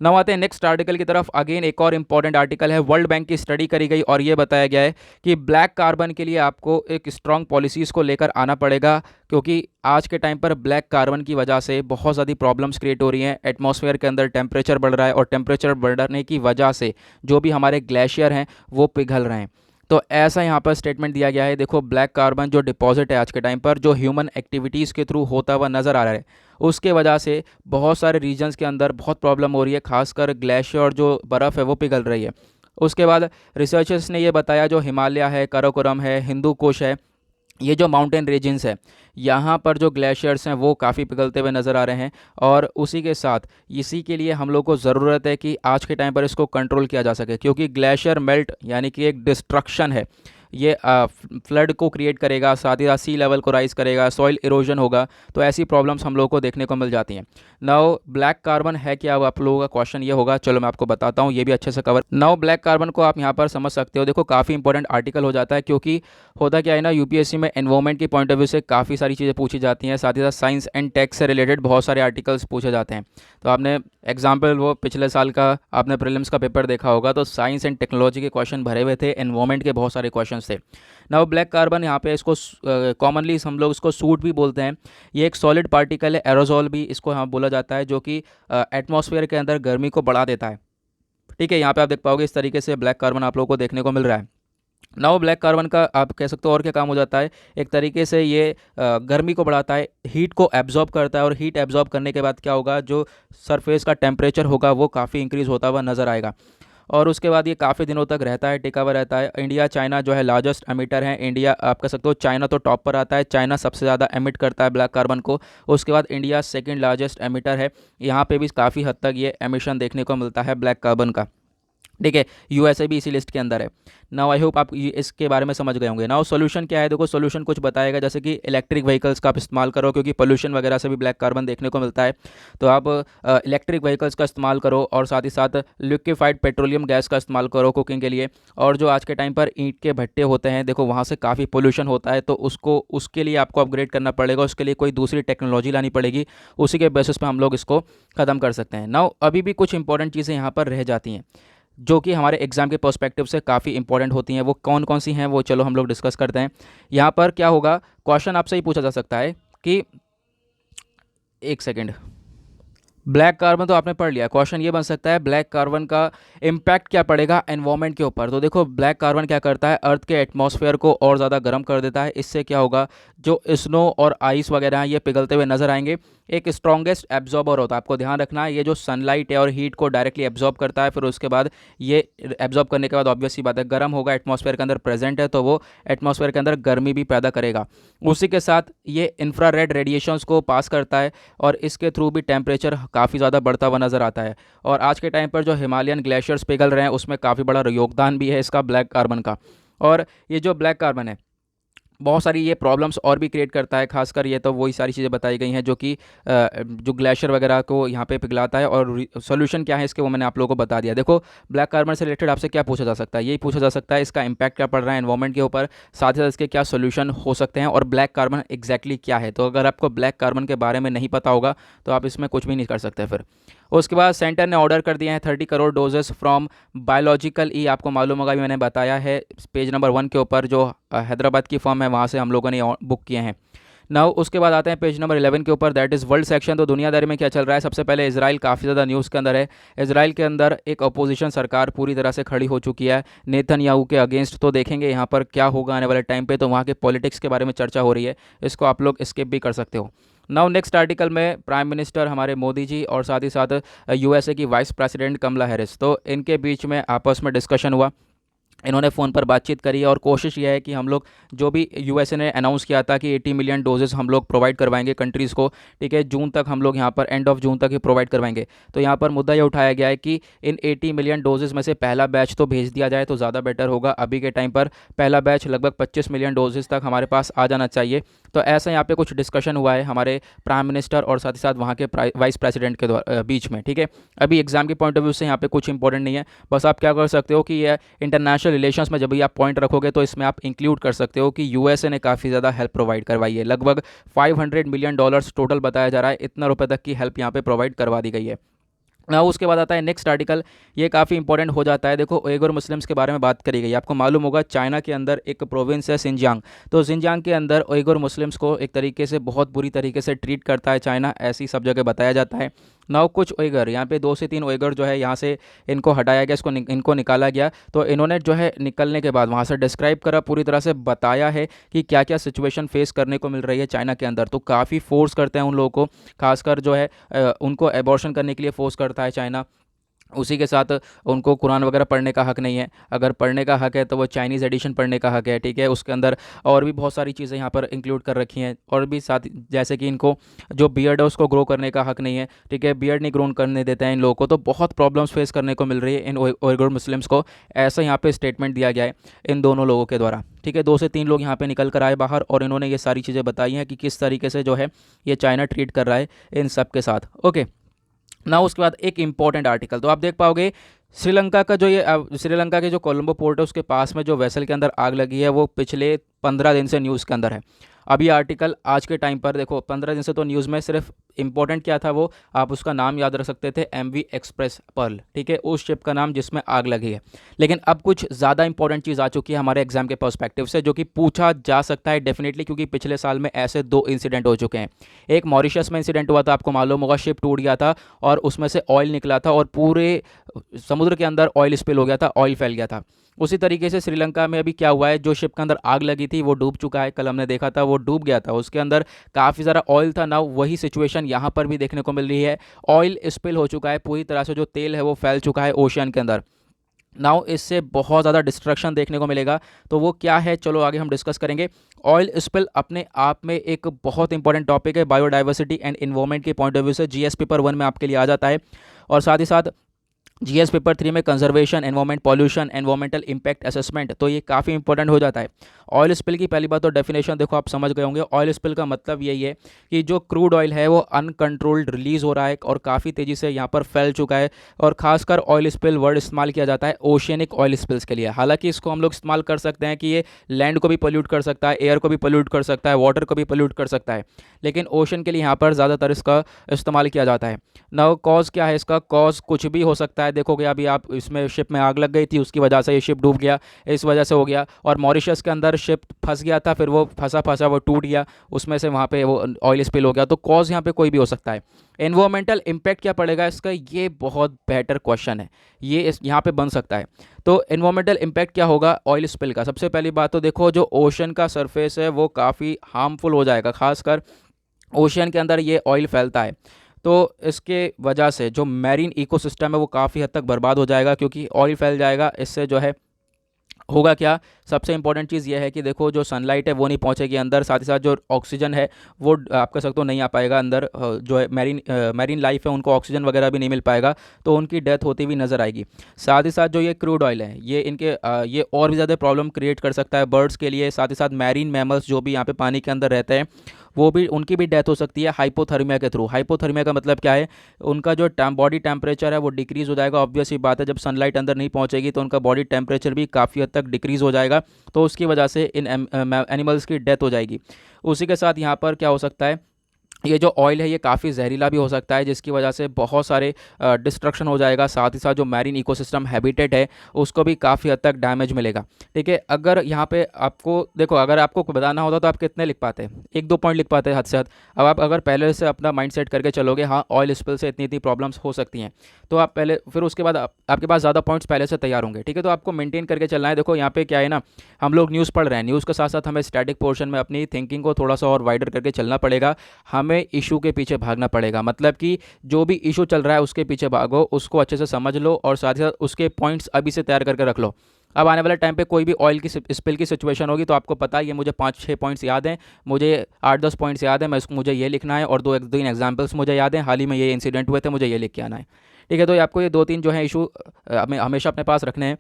नौ आते हैं नेक्स्ट आर्टिकल की तरफ। अगेन एक और इंपॉर्टेंट आर्टिकल है, वर्ल्ड बैंक की स्टडी करी गई और ये बताया गया है कि ब्लैक कार्बन के लिए आपको एक स्ट्रॉन्ग पॉलिसीज़ को लेकर आना पड़ेगा, क्योंकि आज के टाइम पर ब्लैक कार्बन की वजह से बहुत ज़्यादा प्रॉब्लम्स क्रिएट हो रही हैं। एटमॉस्फेयर के अंदर टेम्परेचर बढ़ रहा है, और टेम्परेचर बढ़ने की वजह से जो भी हमारे ग्लेशियर हैं वो पिघल रहे हैं। तो ऐसा यहाँ पर स्टेटमेंट दिया गया है। देखो, ब्लैक कार्बन जो डिपॉजिट है आज के टाइम पर, जो ह्यूमन एक्टिविटीज़ के थ्रू होता हुआ नज़र आ रहा है, उसके वजह से बहुत सारे रीजन्स के अंदर बहुत प्रॉब्लम हो रही है। खासकर ग्लेशियर जो बर्फ़ है वो पिघल रही है। उसके बाद रिसर्चर्स ने ये बताया, जो हिमालय है, काराकोरम है, हिंदू कुश है, ये जो माउंटेन रीजन्स है, यहाँ पर जो ग्लेशियर्स हैं वो काफ़ी पिघलते हुए नज़र आ रहे हैं। और उसी के साथ इसी के लिए हम लोग को ज़रूरत है कि आज के टाइम पर इसको कंट्रोल किया जा सके, क्योंकि ग्लेशियर मेल्ट यानी कि एक डिस्ट्रक्शन है, ये फ्लड को क्रिएट करेगा, साथ ही साथ सी लेवल को राइज करेगा, सॉइल इरोजन होगा। तो ऐसी प्रॉब्लम्स हम लोगों को देखने को मिल जाती हैं। नाउ ब्लैक कार्बन है क्या, अब आप लोगों का क्वेश्चन ये होगा, चलो मैं आपको बताता हूँ, ये भी अच्छे से कवर। नाउ ब्लैक कार्बन को आप यहाँ पर समझ सकते हो। देखो, काफ़ी इंपॉर्टेंट आर्टिकल हो जाता है, क्योंकि होता क्या है ना, यूपीएससी में एनवायरमेंट की पॉइंट ऑफ व्यू से काफ़ी सारी चीज़ें पूछी जाती हैं, साथ ही साथ साइंस एंड टेक से रिलेटेड बहुत सारे आर्टिकल्स पूछे जाते हैं। तो आपने एग्जाम्पल वो पिछले साल का आपने प्रीलिम्स का पेपर देखा होगा, तो साइंस एंड टेक्नोलॉजी के क्वेश्चन भरे हुए थे, एनवायरमेंट के बहुत सारे क्वेश्चन थे। नाउ ब्लैक कार्बन यहाँ पे इसको कॉमनली हम लोग इसको सूट भी बोलते हैं। ये एक सॉलिड पार्टिकल है, एरोजोल भी इसको यहाँ बोला जाता है, जो कि एटमॉस्फेयर के अंदर गर्मी को बढ़ा देता है। ठीक है, यहाँ पे आप देख पाओगे इस तरीके से ब्लैक कार्बन आप लोगों को देखने को मिल रहा है। नाउ ब्लैक कार्बन का आप कह सकते हो और क्या काम हो जाता है, एक तरीके से ये गर्मी को बढ़ाता है, हीट को एब्जॉर्ब करता है, और हीट एब्जॉर्ब करने के बाद क्या होगा, जो सरफेस का टेम्परेचर होगा वो काफ़ी इंक्रीज़ होता हुआ नज़र आएगा। और उसके बाद ये काफ़ी दिनों तक रहता है, टिका हुआ रहता है। इंडिया चाइना जो है लार्जेस्ट एमिटर है। इंडिया आप कह सकते हो, चाइना तो टॉप पर आता है, चाइना सबसे ज़्यादा एमिट करता है ब्लैक कार्बन को। उसके बाद इंडिया सेकंड लार्जेस्ट एमिटर है। यहाँ पे भी काफ़ी हद तक ये एमिशन देखने को मिलता है ब्लैक कार्बन का। ठीक है, यूएसए भी इसी लिस्ट के अंदर है। नाउ आई होप आप इसके बारे में समझ गए होंगे। नाउ सोल्यूशन क्या है, देखो सोल्यूशन कुछ बताएगा, जैसे कि इलेक्ट्रिक व्हीकल्स का आप इस्तेमाल करो, क्योंकि पोल्यूशन वगैरह से भी ब्लैक कार्बन देखने को मिलता है। तो आप इलेक्ट्रिक व्हीकल्स का इस्तेमाल करो, और साथ ही साथ लिक्विफाइड पेट्रोलियम गैस का इस्तेमाल करो कुकिंग के लिए। और जो आज के टाइम पर ईंट के भट्टे होते हैं, देखो वहाँ से काफ़ी पोल्यूशन होता है, तो उसके लिए आपको अपग्रेड करना पड़ेगा, उसके लिए कोई दूसरी टेक्नोलॉजी लानी पड़ेगी, उसी के बेसिस पर हम लोग इसको ख़त्म कर सकते हैं। नाउ अभी भी कुछ इंपॉर्टेंट चीज़ें यहाँ पर रह जाती हैं, जो कि हमारे एग्जाम के पर्सपेक्टिव से काफ़ी इंपॉर्टेंट होती हैं। वो कौन कौन सी हैं वो चलो हम लोग डिस्कस करते हैं। यहाँ पर क्या होगा, क्वेश्चन आपसे ही पूछा जा सकता है कि एक सेकेंड, ब्लैक कार्बन तो आपने पढ़ लिया, क्वेश्चन ये बन सकता है ब्लैक कार्बन का इम्पैक्ट क्या पड़ेगा एनवायरनमेंट के ऊपर। तो देखो, ब्लैक कार्बन क्या करता है, अर्थ के एटमॉस्फेयर को और ज़्यादा गर्म कर देता है। इससे क्या होगा, जो स्नो और आइस वगैरह हैं ये पिघलते हुए नजर आएंगे। एक स्ट्रॉन्गेस्ट एब्जॉर्बर होता है, आपको ध्यान रखना है, ये जो सनलाइट है और हीट को डायरेक्टली एब्जॉर्ब करता है। फिर उसके बाद ये एब्जॉर्ब करने के बाद ऑब्वियस सी बात है, गर्म होगा, एटमॉस्फेयर के अंदर प्रेजेंट है, तो वो एटमॉस्फेयर के अंदर गर्मी भी पैदा करेगा। उसी के साथ ये इंफ्रारेड रेडिएशंस को पास करता है, और इसके थ्रू भी टेम्परेचर काफ़ी ज़्यादा बढ़ता हुआ नज़र आता है। और आज के टाइम पर जो हिमालयन ग्लेशियर्स पिघल रहे हैं उसमें काफ़ी बड़ा योगदान भी है इसका ब्लैक कार्बन का। और ये जो ब्लैक कार्बन है बहुत सारी ये प्रॉब्लम्स और भी क्रिएट करता है, खासकर ये तो वही सारी चीज़ें बताई गई हैं जो कि जो ग्लेशियर वगैरह को यहाँ पे पिघलाता है। और सोल्यूशन क्या है इसके वो मैंने आप लोगों को बता दिया। देखो ब्लैक कार्बन से रिलेटेड आपसे क्या पूछा जा सकता है, यही पूछा जा सकता है इसका इम्पैक्ट क्या पड़ रहा है एनवायरमेंट के ऊपर, साथ ही साथ इसके क्या सोल्यूशन हो सकते हैं और ब्लैक कार्बन एग्जैक्टली क्या है। तो अगर आपको ब्लैक कार्बन के बारे में नहीं पता होगा तो आप इसमें कुछ भी नहीं कर सकते। फिर उसके बाद सेंटर ने ऑर्डर कर दिए हैं 30 करोड़ डोजेस फ्रॉम बायोलॉजिकल ई। आपको मालूम होगा भी मैंने बताया है पेज नंबर 1 के ऊपर जो हैदराबाद की फर्म है वहाँ से हम लोगों ने बुक किए हैं। नाउ उसके बाद आते हैं पेज नंबर 11 के ऊपर, दैट इज़ वर्ल्ड सेक्शन। तो दुनियादारी में क्या चल रहा है, सबसे पहले इजराइल काफ़ी ज़्यादा न्यूज़ के अंदर है। इजराइल के अंदर एक अपोजिशन सरकार पूरी तरह से खड़ी हो चुकी है नेतन्याहू के अगेंस्ट। तो देखेंगे यहाँ पर क्या होगा आने वाले टाइम पे। तो वहाँ के पॉलिटिक्स के बारे में चर्चा हो रही है, इसको आप लोग स्किप भी कर सकते हो। नाउ नेक्स्ट आर्टिकल में प्राइम मिनिस्टर हमारे मोदी जी और साथ ही साथ यूएसए की वाइस प्रेसिडेंट कमला हैरिस, तो इनके बीच में आपस में डिस्कशन हुआ। इन्होंने फ़ोन पर बातचीत करी है और कोशिश ये है कि हम लोग जो भी यूएसए ने अनाउंस किया था कि 80 मिलियन डोजेस हम लोग प्रोवाइड करवाएंगे कंट्रीज़ को, ठीक है, जून तक हम लोग यहाँ पर एंड ऑफ जून तक ही प्रोवाइड करवाएंगे। तो यहाँ पर मुद्दा ये उठाया गया है कि इन 80 मिलियन डोजेस में से पहला बैच तो भेज दिया जाए तो ज़्यादा बेटर होगा। अभी के टाइम पर पहला बैच लगभग 25 मिलियन डोजेस तक हमारे पास आ जाना चाहिए। तो ऐसा यहाँ पे कुछ डिस्कशन हुआ है हमारे प्राइम मिनिस्टर और साथ ही साथ वहाँ के वाइस प्रेसिडेंट के बीच में, ठीक है। अभी एग्जाम के पॉइंट ऑफ व्यू से यहाँ पे कुछ इंपॉर्टेंट नहीं है, बस आप क्या कर सकते हो कि ये इंटरनेशनल रिलेशंस में जब भी आप पॉइंट रखोगे तो इसमें आप इंक्लूड कर सकते हो कि यूएसए ने काफ़ी ज़्यादा हेल्प प्रोवाइड करवाई है। लगभग $500 मिलियन टोटल बताया जा रहा है, इतना रुपए तक की हेल्प यहाँ पे प्रोवाइड करवा दी गई है। ना उसके बाद आता है नेक्स्ट आर्टिकल, ये काफ़ी इंपॉर्टेंट हो जाता है। देखो उइगर मुस्लिम्स के बारे में बात करी गई। आपको मालूम होगा चाइना के अंदर एक प्रोविंस है सिंजियांग, तो सिंजियांग के अंदर उइगर मुस्लिम्स को एक तरीके से बहुत बुरी तरीके से ट्रीट करता है चाइना, ऐसी सब जगह बताया जाता है। नाउ कुछ उइगर यहाँ पे 2 से 3 उइगर जो है यहाँ से इनको हटाया गया, इनको निकाला गया। तो इन्होंने जो है निकलने के बाद वहाँ से डिस्क्राइब करा, पूरी तरह से बताया है कि क्या क्या सिचुएशन फेस करने को मिल रही है चाइना के अंदर। तो काफ़ी फोर्स करते हैं उन लोगों को, खासकर जो है उनको एबॉर्शन करने के लिए फोर्स करता है चाइना। उसी के साथ उनको कुरान वगैरह पढ़ने का हक नहीं है, अगर पढ़ने का हक है तो वो चाइनीज़ एडिशन पढ़ने का हक है, ठीक है। उसके अंदर और भी बहुत सारी चीज़ें यहाँ पर इंक्लूड कर रखी हैं। और भी साथ जैसे कि इनको जो बियर्ड है उसको ग्रो करने का हक नहीं है, ठीक है, बियर्ड नहीं ग्रो करने देते हैं इन लोगों को। तो बहुत प्रॉब्लम्स फेस करने को मिल रही है इन उइगर मुस्लिम्स को, ऐसा यहाँ पे स्टेटमेंट दिया गया है इन दोनों लोगों के द्वारा, ठीक है। 2 से 3 लोग यहाँ पे निकल कर आए बाहर और इन्होंने ये सारी चीज़ें बताई हैं कि किस तरीके से जो है ये चाइना ट्रीट कर रहा है इन सब के साथ, ओके ना। उसके बाद एक इंपॉर्टेंट आर्टिकल, तो आप देख पाओगे श्रीलंका का जो ये श्रीलंका के जो कोलंबो पोर्ट है उसके पास में जो वेसल के अंदर आग लगी है वो पिछले 15 दिन से न्यूज़ के अंदर है। अभी आर्टिकल आज के टाइम पर देखो 15 दिन से तो न्यूज़ में सिर्फ इंपॉर्टेंट क्या था वो आप उसका नाम याद रख सकते थे, MV एक्सप्रेस पर्ल, ठीक है, उस शिप का नाम जिसमें आग लगी है। लेकिन अब कुछ ज़्यादा इंपॉर्टेंट चीज़ आ चुकी है हमारे एग्जाम के पर्सपेक्टिव से, जो कि पूछा जा सकता है डेफिनेटली, क्योंकि पिछले साल में ऐसे 2 इंसिडेंट हो चुके हैं। एक मॉरिशस में इंसिडेंट हुआ था, आपको मालूम होगा, शिप टूट गया था और उसमें से ऑयल निकला था और पूरे समुद्र के अंदर ऑयल स्पिल हो गया था, ऑयल फैल गया था। उसी तरीके से श्रीलंका में अभी क्या हुआ है, जो शिप के अंदर आग लगी थी वो डूब चुका है, कल हमने देखा था वो डूब गया था, उसके अंदर काफ़ी ज़्यादा ऑयल था ना। वही सिचुएशन यहाँ पर भी देखने को मिल रही है, ऑयल स्पिल हो चुका है पूरी तरह से, जो तेल है वो फैल चुका है ओशियन के अंदर। नाउ इससे बहुत ज़्यादा डिस्ट्रक्शन देखने को मिलेगा, तो वो क्या है चलो आगे हम डिस्कस करेंगे। ऑयल स्पिल अपने आप में एक बहुत इंपॉर्टेंट टॉपिक है बायोडाइवर्सिटी एंड इन्वायरमेंट के पॉइंट ऑफ व्यू से, GS पेपर 1 में आपके लिए आ जाता है। और साथ ही साथ GS पेपर 3 में conservation, environment, pollution, environmental impact assessment, तो ये काफ़ी इंपॉर्टेंट हो जाता है। ऑयल स्पिल की पहली बात तो डेफिनेशन देखो आप समझ गए होंगे। ऑयल स्पिल का मतलब यही है कि जो क्रूड ऑयल है वो अनकंट्रोल्ड रिलीज़ हो रहा है और काफ़ी तेज़ी से यहाँ पर फैल चुका है। और खासकर ऑयल स्पिल वर्ड इस्तेमाल किया जाता है ओशियनिक ऑयल स्पिल्स के लिए। हालांकि इसको हम लोग इस्तेमाल कर सकते हैं कि ये लैंड को भी पोल्यूट कर सकता है, एयर को भी पोल्यूट कर सकता है, वाटर को भी पोल्यूट कर सकता है, लेकिन ओशन के लिए यहाँ पर ज़्यादातर इसका इस्तेमाल किया जाता है। ना कॉज क्या है इसका, कॉज कुछ भी हो सकता है। देखोगे अभी आप इसमें शिप में आग लग गई थी, उसकी वजह से ये शिप डूब गया, इस वजह से हो गया। और मॉरिशस के अंदर शिप फंस गया था, फिर वो फंसा वो टूट गया, उसमें से वहाँ पे वो ऑयल स्पिल हो गया। तो कॉज यहाँ पे कोई भी हो सकता है। एनवायरमेंटल इम्पैक्ट क्या पड़ेगा इसका, ये बहुत बेटर क्वेश्चन है, ये यहाँ पे बन सकता है। तो एनवायरमेंटल इम्पैक्ट क्या होगा ऑयल स्पिल का, सबसे पहली बात तो देखो जो ओशन का सरफेस है वो काफ़ी हार्मफुल हो जाएगा, खासकर ओशन के अंदर ये ऑयल फैलता है। तो इसके वजह से जो मैरीन इकोसिस्टम है वो काफ़ी हद तक बर्बाद हो जाएगा, क्योंकि ऑयल फैल जाएगा, इससे जो है होगा क्या, सबसे इंपॉर्टेंट चीज़ ये है कि देखो जो सनलाइट है वो नहीं पहुंचेगी अंदर, साथ ही साथ जो ऑक्सीजन है वो आप कह सकते हो नहीं आ पाएगा अंदर, जो है मैरीन लाइफ है उनको ऑक्सीजन वगैरह भी नहीं मिल पाएगा, तो उनकी डेथ होती हुई नज़र आएगी। साथ ही साथ जो ये क्रूड ऑयल है ये ये और भी ज़्यादा प्रॉब्लम क्रिएट कर सकता है बर्ड्स के लिए, साथ ही साथ मैरीन मैमल्स जो भी यहाँ पे पानी के अंदर रहते हैं वो भी, उनकी भी डेथ हो सकती है हाइपोथर्मिया के थ्रू। हाइपोथर्मिया का मतलब क्या है, उनका जो बॉडी टेम्परेचर है वो डिक्रीज़ हो जाएगा। ऑब्वियस ही बात है, जब सनलाइट अंदर नहीं पहुंचेगी तो उनका बॉडी टेम्परेचर भी काफ़ी हद तक डिक्रीज़ हो जाएगा, तो उसकी वजह से इन एनिमल्स की डेथ हो जाएगी। उसी के साथ यहाँ पर क्या हो सकता है, ये जो ऑयल है ये काफ़ी जहरीला भी हो सकता है, जिसकी वजह से बहुत सारे डिस्ट्रक्शन हो जाएगा। साथ ही साथ जो मैरीन इकोसिस्टम हैबिटेट है उसको भी काफ़ी हद तक डैमेज मिलेगा। ठीक है, अगर यहाँ पे आपको देखो, अगर आपको बताना होता तो आप कितने लिख पाते, एक दो पॉइंट लिख पाते हद से हद। अब आप अगर पहले से अपना माइंड सेट करके चलोगे, हाँ ऑयल स्पिल से इतनी इतनी प्रॉब्लम्स हो सकती हैं, तो आप पहले, फिर उसके बाद आपके पास ज़्यादा पॉइंट्स पहले से तैयार होंगे। ठीक है, तो आपको मेंटेन करके चलना है। देखो यहाँ पे क्या है ना, हम लोग न्यूज़ पढ़ रहे हैं, न्यूज़ के साथ साथ हमें स्टैटिक पोर्शन में अपनी थिंकिंग को थोड़ा सा और वाइडर करके चलना पड़ेगा। हमें इशू के पीछे भागना पड़ेगा, मतलब कि जो भी इशू चल रहा है उसके पीछे भागो, उसको अच्छे से समझ लो और साथ ही साथ उसके पॉइंट्स अभी से तैयार करके रख लो। अब आने वाले टाइम पे कोई भी ऑयल की स्पिल की सिचुएशन होगी तो आपको पता है, ये मुझे 5-6 पॉइंट्स याद हैं, मुझे 8-10 पॉइंट्स याद हैं, मुझे ये लिखना है, और 2-3 एग्जांपल्स मुझे याद हैं, हाल ही में ये इंसिडेंट हुए थे, मुझे ये लिख के आना है। ठीक है, तो आपको ये 2-3 जो है इशू हमेशा अपने पास रखने हैं।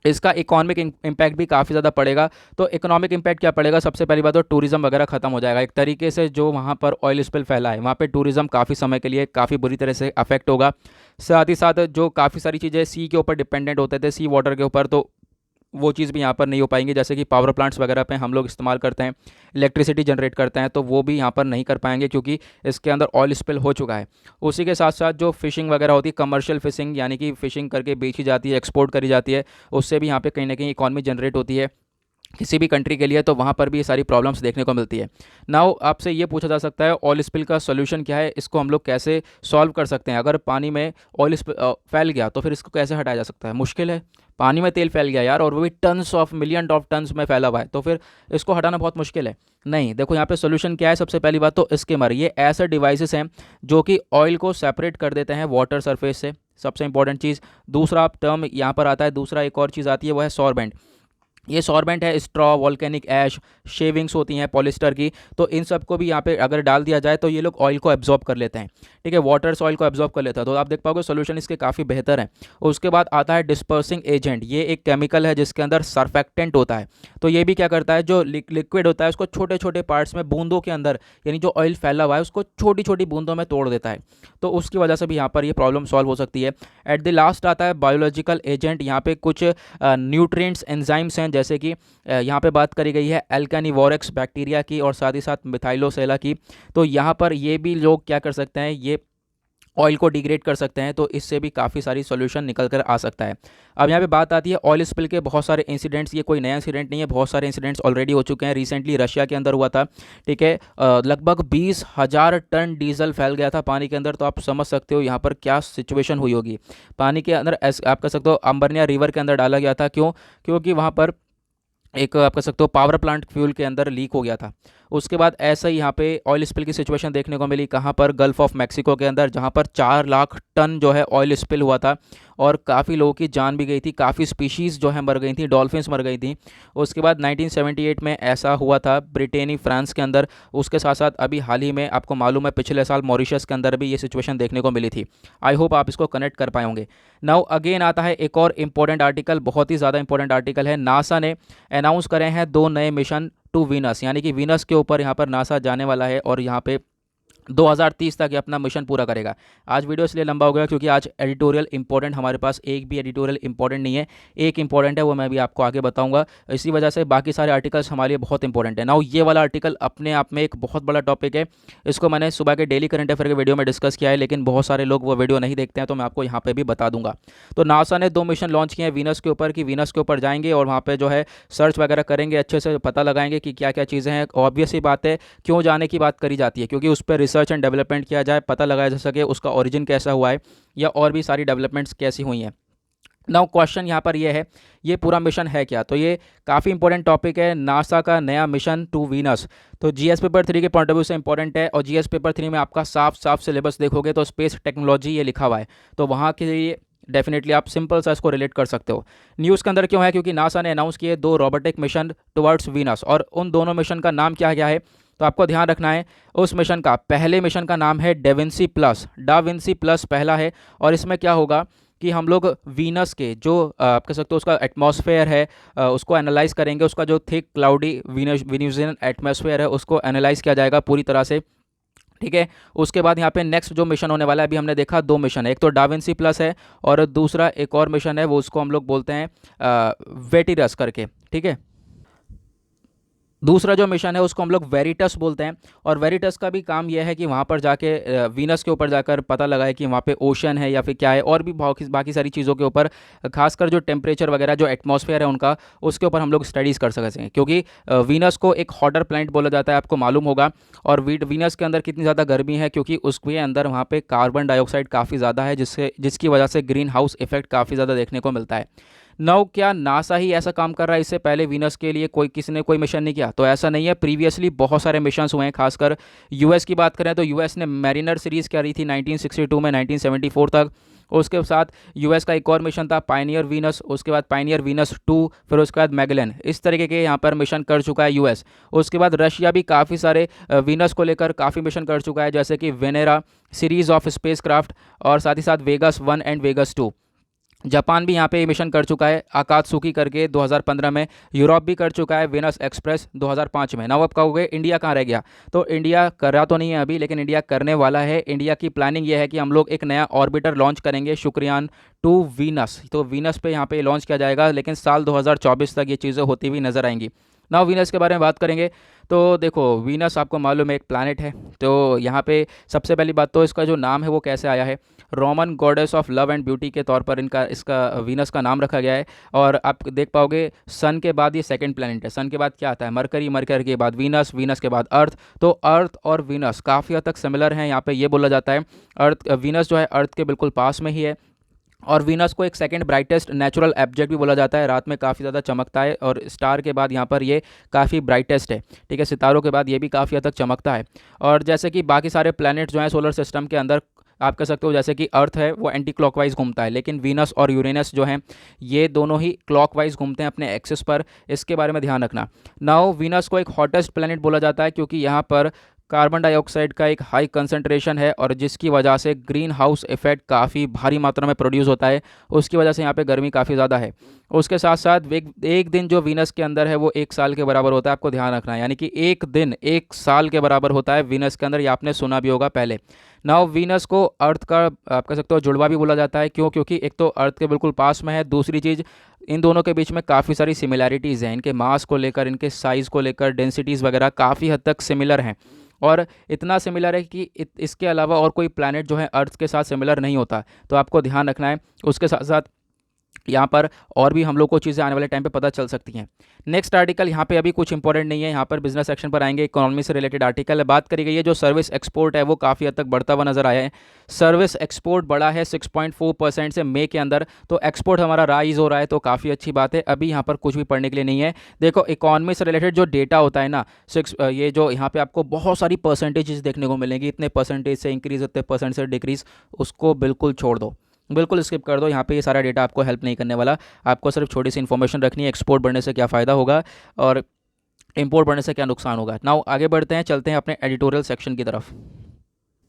इसका इकोनॉमिक इम्पैक्ट भी काफ़ी ज़्यादा पड़ेगा। तो इकोनॉमिक इम्पैक्ट क्या पड़ेगा, सबसे पहली बात तो टूरिज़्म वगैरह ख़त्म हो जाएगा। एक तरीके से जो वहाँ पर ऑयल स्पिल फैला है वहाँ पे टूरिज़्म काफ़ी समय के लिए काफ़ी बुरी तरह से अफेक्ट होगा। साथ ही साथ जो काफ़ी सारी चीज़ें सी के ऊपर डिपेंडेंट होते थे, सी वाटर के ऊपर, तो वो चीज़ भी यहाँ पर नहीं हो पाएंगी। जैसे कि पावर प्लांट्स वगैरह पे हम लोग इस्तेमाल करते हैं, इलेक्ट्रिसिटी जनरेट करते हैं, तो वो भी यहाँ पर नहीं कर पाएंगे क्योंकि इसके अंदर ऑयल स्पिल हो चुका है। उसी के साथ साथ जो फिशिंग वगैरह होती है, कमर्शियल फिशिंग, यानी कि फ़िशिंग करके बेची जाती है, एक्सपोर्ट करी जाती है, उससे भी यहाँ पे कहीं ना कहीं इकॉनमी जनरेट होती है किसी भी कंट्री के लिए, तो वहाँ पर भी ये सारी प्रॉब्लम्स देखने को मिलती है। नाउ आपसे ये पूछा जा सकता है ऑयल स्पिल का सोल्यूशन क्या है, इसको हम लोग कैसे सॉल्व कर सकते हैं। अगर पानी में ऑयल फैल गया तो फिर इसको कैसे हटाया जा सकता है, मुश्किल है। पानी में तेल फैल गया यार, और वो भी tons of, million of tons में फैला हुआ है, तो फिर इसको हटाना बहुत मुश्किल है। नहीं, देखो यहाँ पे सोल्यूशन क्या है, सबसे पहली बात तो स्किमर, ये ऐसे डिवाइसेस हैं जो कि ऑयल को सेपरेट कर देते हैं वाटर सरफेस से, सबसे इंपॉर्टेंट चीज़। दूसरा टर्म यहाँ पर आता है, दूसरा एक और चीज़ आती है, वो है सॉर्बेंट। ये सॉर्बेंट है स्ट्रॉ, वॉल्केनिक ऐश, शेविंग्स होती हैं पॉलिस्टर की, तो इन सब को भी यहाँ पे अगर डाल दिया जाए तो ये लोग ऑयल को एब्जॉर्ब कर लेते हैं। ठीक है, वाटर ऑयल को एब्जॉर्ब कर लेता है, तो आप देख पाओगे सोल्यूशन इसके काफ़ी बेहतर है। उसके बाद आता है डिस्पर्सिंग एजेंट, ये एक केमिकल है जिसके अंदर सर्फेक्टेंट होता है। तो ये भी क्या करता है, जो लिक्विड होता है उसको छोटे छोटे पार्ट्स में, बूंदों के अंदर, यानी जो ऑयल फैला हुआ है उसको छोटी छोटी बूंदों में तोड़ देता है, तो उसकी वजह से भी यहाँ पर ये प्रॉब्लम सॉल्व हो सकती है। एट द लास्ट आता है बायोलॉजिकल एजेंट, यहाँ पे कुछ न्यूट्रिएंट्स, एंजाइम्स हैं, जैसे कि यहाँ पे बात करी गई है एल्कानिवोरेक्स बैक्टीरिया की और साथ ही साथ मिथाइलोसेला की। तो यहाँ पर ये भी लोग क्या कर सकते हैं, ये ऑयल को डिग्रेड कर सकते हैं, तो इससे भी काफ़ी सारी सॉल्यूशन निकल कर आ सकता है। अब यहाँ पे बात आती है ऑयल स्पिल के बहुत सारे इंसिडेंट्स, ये कोई नया इंसिडेंट नहीं है, बहुत सारे इंसिडेंट्स ऑलरेडी हो चुके हैं। रिसेंटली रशिया के अंदर हुआ था, ठीक है, लगभग 20,000 टन डीजल फैल गया था पानी के अंदर, तो आप समझ सकते हो यहाँ पर क्या सिचुएशन हुई होगी। पानी के अंदर आप कह सकते हो अंबरनिया रिवर के अंदर डाला गया था, क्यों, क्योंकि वहाँ पर एक आप कह सकते हो पावर प्लांट फ्यूल के अंदर लीक हो गया था। उसके बाद ऐसा ही यहाँ पे ऑयल स्पिल की सिचुएशन देखने को मिली, कहाँ पर, गल्फ ऑफ मैक्सिको के अंदर, जहाँ पर 4 लाख टन जो है ऑयल स्पिल हुआ था और काफ़ी लोगों की जान भी गई थी, काफ़ी स्पीशीज़ जो है मर गई थी, डॉल्फिन्स मर गई थी। उसके बाद 1978 में ऐसा हुआ था ब्रिटेनी फ्रांस के अंदर। उसके साथ साथ अभी हाल ही में आपको मालूम है पिछले साल मॉरिशस के अंदर भी ये सिचुएशन देखने को मिली थी। आई होप आप इसको कनेक्ट कर पाए होंगे। नाउ अगेन आता है एक और इंपॉर्टेंट आर्टिकल, बहुत ही ज़्यादा इंपॉर्टेंट आर्टिकल है। नासा ने अनाउंस करे हैं 2 नए मिशन टू वीनस, यानी कि वीनस के ऊपर यहाँ पर नासा जाने वाला है और यहाँ पे 2030 तक ये अपना मिशन पूरा करेगा। आज वीडियो इसलिए लंबा हो गया क्योंकि आज एडिटोरियल इंपॉर्टेंट हमारे पास एक भी एडिटोरियल इंपॉर्टेंट नहीं है, एक इंपॉर्टेंट है, वो मैं भी आपको आगे बताऊंगा। इसी वजह से बाकी सारे आर्टिकल्स हमारे लिए बहुत इंपॉर्टेंट है। नाउ ये वाला आर्टिकल अपने आप में एक बहुत बड़ा टॉपिक है, इसको मैंने सुबह के डेली करंट अफेयर के वीडियो में डिस्कस किया है, लेकिन बहुत सारे लोग वो वीडियो नहीं देखते हैं, तो मैं आपको यहाँ पर भी बता दूंगा। तो नासा ने 2 मिशन लॉन्च किए हैं वीनस के ऊपर, कि वीनस के ऊपर जाएंगे और वहाँ पर जो है सर्च वगैरह करेंगे, अच्छे से पता लगाएंगे कि क्या क्या चीज़ें हैं। ऑब्वियस ही बात है, क्यों जाने की बात करी जाती है, क्योंकि उस पर रिसर्च एंड डेवलपमेंट किया जाए, पता लगाया जा सके उसका ओरिजिन कैसा हुआ है या और भी सारी डेवलपमेंट्स कैसी हुई हैं। नाउ क्वेश्चन यहाँ पर ये है, ये पूरा मिशन है क्या, तो ये काफ़ी इंपॉर्टेंट टॉपिक है, नासा का नया मिशन टू वीनस। तो जीएस पेपर 3 के पॉइंट ऑफ व्यू से इंपॉर्टेंट है, और जीएस पेपर 3 में आपका साफ साफ सिलेबस देखोगे तो स्पेस टेक्नोलॉजी ये लिखा हुआ है, तो वहाँ के लिए डेफिनेटली आप सिंपल सा इसको रिलेट कर सकते हो। न्यूज़ के अंदर क्यों है, क्योंकि नासा ने अनाउंस किए 2 रोबोटिक मिशन टुवर्ड्स वीनस, और उन दोनों मिशन का नाम क्या है, तो आपको ध्यान रखना है उस मिशन का। पहले मिशन का नाम है डा विंसी प्लस पहला है, और इसमें क्या होगा कि हम लोग वीनस के जो आप कह सकते हो उसका एटमॉस्फेयर है, उसको एनालाइज करेंगे। उसका जो थिक क्लाउडी वेनुसियन एटमॉस्फेयर है उसको एनालाइज किया जाएगा पूरी तरह से, ठीक है। उसके बाद यहाँ पे नेक्स्ट जो मिशन होने वाला है, अभी हमने देखा 2 मिशन है, एक तो डाविंसी प्लस है और दूसरा एक और मिशन है, वो उसको हम लोग बोलते हैं वेटिरस करके, ठीक है। दूसरा जो मिशन है उसको हम लोग वेरिटस बोलते हैं, और वेरिटस का भी काम यह है कि वहाँ पर जाके वीनस के ऊपर जाकर पता लगाए कि वहाँ पे ओशन है या फिर क्या है, और भी बाकी सारी चीज़ों के ऊपर, खासकर जो टेम्परेचर वगैरह जो एटमॉस्फेयर है उनका, उसके ऊपर हम लोग स्टडीज़ कर सकते हैं, क्योंकि वीनस को एक हॉटर प्लैनेट बोला जाता है, आपको मालूम होगा। और वीनस के अंदर कितनी ज़्यादा गर्मी है, क्योंकि उसके अंदर वहाँ पर कार्बन डाइऑक्साइड काफ़ी ज़्यादा है, जिसकी वजह से ग्रीन हाउस इफेक्ट काफ़ी ज़्यादा देखने को मिलता है। नौ क्या नासा ही ऐसा काम कर रहा है, इससे पहले वीनस के लिए किसी ने कोई मिशन नहीं किया? तो ऐसा नहीं है, प्रीवियसली बहुत सारे मिशंस हुए हैं। खासकर यूएस की बात करें तो यूएस ने मैरिनर सीरीज़ करी थी 1962 में 1974 तक। उसके साथ यूएस का एक और मिशन था पायनियर वीनस, उसके बाद पायनियर वीनस 2, फिर उसके बाद मैगेलन। इस तरीके के यहाँ पर मिशन कर चुका है यूएस। उसके बाद रशिया भी काफ़ी सारे वीनस को लेकर काफ़ी मिशन कर चुका है, जैसे कि Venera series of space craft, और साथ ही साथ वेगस 1 एंड वेगस 2। जापान भी यहाँ पे मिशन कर चुका है आकात्सुकी करके 2015 में। यूरोप भी कर चुका है वेनस एक्सप्रेस 2005 में। ना अब कहोगे इंडिया कहाँ रह गया, तो इंडिया कर रहा तो नहीं है अभी, लेकिन इंडिया करने वाला है। इंडिया की प्लानिंग ये है कि हम लोग एक नया ऑर्बिटर लॉन्च करेंगे, शुक्रयान टू वीनस। तो वीनस पे यहाँ पे लॉन्च किया जाएगा, लेकिन साल 2024 तक ये चीज़ें होती हुई नजर आएंगी। ना वीनस के बारे में बात करेंगे तो देखो, वीनस आपको मालूम है एक प्लैनेट है। तो यहाँ पे सबसे पहली बात तो इसका जो नाम है वो कैसे आया है, Roman goddess of love and beauty के तौर पर इसका वीनस का नाम रखा गया है। और आप देख पाओगे सन के बाद ये सेकंड प्लैनेट है। सन के बाद क्या आता है, मरकरी, मरकरी के बाद वीनस, वीनस के बाद अर्थ। तो अर्थ और वीनस काफ़ी हद तक सिमिलर हैं, यहाँ पे ये बोला जाता है। वीनस जो है अर्थ के बिल्कुल पास में ही है, और वीनस को एक सेकंड ब्राइटेस्ट नेचुरल ऑब्जेक्ट भी बोला जाता है। रात में काफ़ी ज़्यादा चमकता है, और स्टार के बाद यहाँ पर ये काफ़ी ब्राइटेस्ट है, ठीक है। सितारों के बाद ये भी काफ़ी हद तक चमकता है। और जैसे कि बाकी सारे प्लैनेट जो हैं सोलर सिस्टम के अंदर, आप कह सकते हो जैसे कि अर्थ है वो एंटी क्लॉकवाइज घूमता है, लेकिन वीनस और यूरेनस जो हैं ये दोनों ही क्लॉकवाइज घूमते हैं अपने एक्सिस पर। इसके बारे में ध्यान रखना। नाउ वीनस को एक हॉटेस्ट प्लैनेट बोला जाता है, क्योंकि यहाँ पर कार्बन डाइऑक्साइड का एक हाई कंसंट्रेशन है, और जिसकी वजह से ग्रीन हाउस इफेक्ट काफ़ी भारी मात्रा में प्रोड्यूस होता है। उसकी वजह से यहाँ पे गर्मी काफ़ी ज़्यादा है। उसके साथ साथ एक दिन जो वीनस के अंदर है वो 1 साल के बराबर होता है, आपको ध्यान रखना है। यानी कि एक दिन 1 साल के बराबर होता है वीनस के अंदर, ये आपने सुना भी होगा पहले। नाउ वीनस को अर्थ का आप कह सकते हो जुड़वा भी बोला जाता है। क्यों? क्योंकि एक तो अर्थ के बिल्कुल पास में है, दूसरी चीज़ इन दोनों के बीच में काफ़ी सारी सिमिलैरिटीज़ हैं। इनके मास को लेकर, इनके साइज़ को लेकर, डेंसिटीज़ वगैरह काफ़ी हद तक सिमिलर हैं। और इतना सिमिलर है कि इसके अलावा और कोई प्लैनेट जो है अर्थ के साथ सिमिलर नहीं होता। तो आपको ध्यान रखना है। उसके साथ साथ यहाँ पर और भी हम लोग को चीज़ें आने वाले टाइम पे पता चल सकती हैं। नेक्स्ट आर्टिकल यहाँ पे अभी कुछ इंपॉर्टेंट नहीं है, यहाँ पर बिजनेस सेक्शन पर आएंगे। इकोनॉमी से रिलेटेड आर्टिकल है, बात करी गई है जो सर्विस एक्सपोर्ट है वो काफ़ी हद तक बढ़ता हुआ नजर आया है। सर्विस एक्सपोर्ट बढ़ा है 6.4% से मई के अंदर, तो एक्सपोर्ट हमारा राइज हो रहा है, तो काफ़ी अच्छी बात है। अभी यहाँ पर कुछ भी पढ़ने के लिए नहीं है। देखो इकोनॉमी से रिलेटेड जो डेटा होता है ना, ये जो यहाँ पे आपको बहुत सारी परसेंटेजेस देखने को मिलेंगी, इतने परसेंटेज से इंक्रीज़, इतने परसेंट से डिक्रीज़, उसको बिल्कुल छोड़ दो, बिल्कुल स्किप कर दो। यहाँ पे ये सारा डेटा आपको हेल्प नहीं करने वाला। आपको सिर्फ छोटी सी इन्फॉर्मेशन रखनी है, एक्सपोर्ट बढ़ने से क्या फ़ायदा होगा और इंपोर्ट बढ़ने से क्या नुकसान होगा। नाउ आगे बढ़ते हैं, चलते हैं अपने एडिटोरियल सेक्शन की तरफ।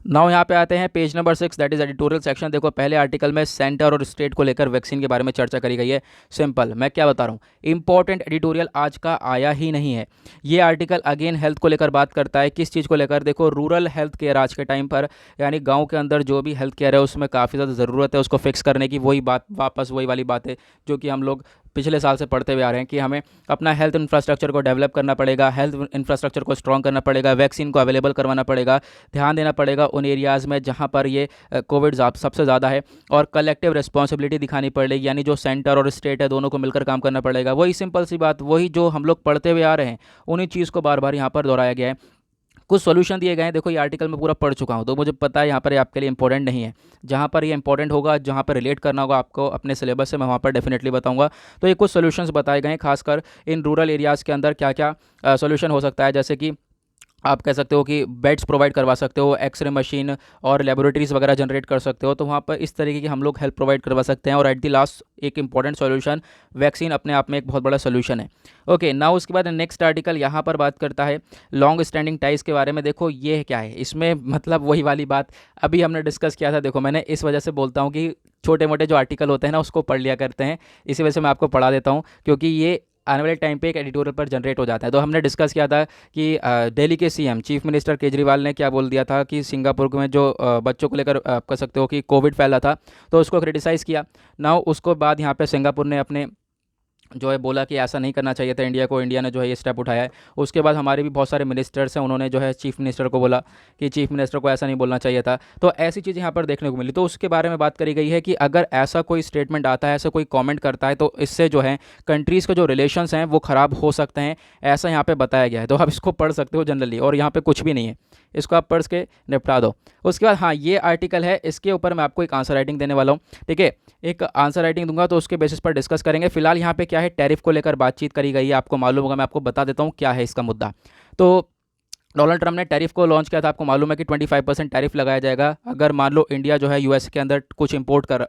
नाउ यहाँ पे आते हैं page number 6, that is editorial section. देखो पहले आर्टिकल में सेंटर और स्टेट को लेकर वैक्सीन के बारे में चर्चा करी गई है। सिंपल, मैं क्या बता रहा हूँ, इंपॉर्टेंट एडिटोरियल आज का आया ही नहीं है। ये आर्टिकल अगेन हेल्थ को लेकर बात करता है। किस चीज़ को लेकर? देखो रूरल हेल्थ केयर आज के टाइम पर, यानी गाँव के अंदर जो भी हेल्थ केयर है उसमें काफ़ी ज़्यादा ज़रूरत है उसको फिक्स करने की। वही बात, वापस वही वाली बात है जो कि हम लोग पिछले साल से पढ़ते हुए आ रहे हैं कि हमें अपना हेल्थ इंफ्रास्ट्रक्चर को डेवलप करना पड़ेगा, हेल्थ इंफ्रास्ट्रक्चर को स्ट्रॉन्ग करना पड़ेगा, वैक्सीन को अवेलेबल करवाना पड़ेगा, ध्यान देना पड़ेगा उन एरियाज़ में जहाँ पर ये कोविड सबसे ज़्यादा है, और कलेक्टिव रिस्पॉन्सिबिलिटी दिखानी पड़ेगी। यानी जो सेंटर और स्टेट है दोनों को मिलकर काम करना पड़ेगा। वही सिंपल सी बात, वही जो हम लोग पढ़ते हुए आ रहे हैं, उन्हीं चीज़ को बार बार यहाँ पर दोहराया गया है। कुछ सॉल्यूशन दिए गए हैं। देखो ये आर्टिकल में पूरा पढ़ चुका हूँ, तो मुझे पता है यहाँ पर ये आपके लिए इंपॉर्टेंट नहीं है। जहाँ पर ये इंपॉर्टेंट होगा, जहाँ पर रिलेट करना होगा आपको अपने सिलेबस से, मैं वहाँ पर डेफिनेटली बताऊँगा। तो ये कुछ सॉल्यूशंस बताए गए हैं, खासकर इन रूरल एरियाज़ के अंदर क्या क्या सॉल्यूशन हो सकता है। जैसे कि आप कह सकते हो कि बेड्स प्रोवाइड करवा सकते हो, एक्सरे मशीन और लेबोरेटरीज़ वगैरह जनरेट कर सकते हो। तो वहाँ पर इस तरीके की हम लोग हेल्प प्रोवाइड करवा सकते हैं। और एट द लास्ट एक इंपॉर्टेंट सॉल्यूशन, वैक्सीन अपने आप में एक बहुत बड़ा सोल्यूशन है। ओके, नाउ उसके बाद नेक्स्ट आर्टिकल यहाँ पर बात करता है लॉन्ग स्टैंडिंग टाइज़ के बारे में। देखो ये क्या है, इसमें मतलब वही वाली बात अभी हमने डिस्कस किया था। देखो मैंने इस वजह से बोलता हूँ कि छोटे मोटे जो आर्टिकल होते हैं ना उसको पढ़ लिया करते हैं, इसी वजह से मैं आपको पढ़ा देता हूँ, क्योंकि ये आने वाले टाइम पे एक एडिटोरियल पर जनरेट हो जाता है। तो हमने डिस्कस किया था कि दिल्ली के सीएम चीफ मिनिस्टर केजरीवाल ने क्या बोल दिया था कि सिंगापुर में जो बच्चों को लेकर आप कह सकते हो कि कोविड फैला था, तो उसको क्रिटिसाइज़ किया। नाउ उसको बाद यहाँ पे सिंगापुर ने अपने जो है बोला कि ऐसा नहीं करना चाहिए था इंडिया को, इंडिया ने जो है ये स्टेप उठाया है। उसके बाद हमारे भी बहुत सारे मिनिस्टर्स हैं, उन्होंने जो है चीफ मिनिस्टर को बोला कि चीफ मिनिस्टर को ऐसा नहीं बोलना चाहिए था। तो ऐसी चीज़ यहाँ पर देखने को मिली। तो उसके बारे में बात करी गई है कि अगर ऐसा कोई स्टेटमेंट आता है, ऐसा कोई कमेंट करता है, तो इससे जो है कंट्रीज़ के जो रिलेशंस हैं वो ख़राब हो सकते हैं, ऐसा यहाँ पर बताया गया है। तो आप इसको पढ़ सकते हो जनरली, और यहाँ पर कुछ भी नहीं है, इसको आप पढ़ के निपटा दो। उसके बाद हाँ, ये आर्टिकल है, इसके ऊपर मैं आपको एक आंसर राइटिंग देने वाला हूँ। ठीक है, एक आंसर राइटिंग दूंगा तो उसके बेसिस पर डिस्कस करेंगे। फिलहाल यहाँ पे क्या है, टैरिफ को लेकर बातचीत करी गई है, आपको मालूम होगा, मैं आपको बता देता हूँ क्या है इसका मुद्दा। तो डोनाल्ड ट्रंप ने टैरिफ को लॉन्च किया था, आपको मालूम है कि 25% टैरिफ लगाया जाएगा अगर मान लो इंडिया जो है यूएस के अंदर कुछ एक्सपोर्ट कर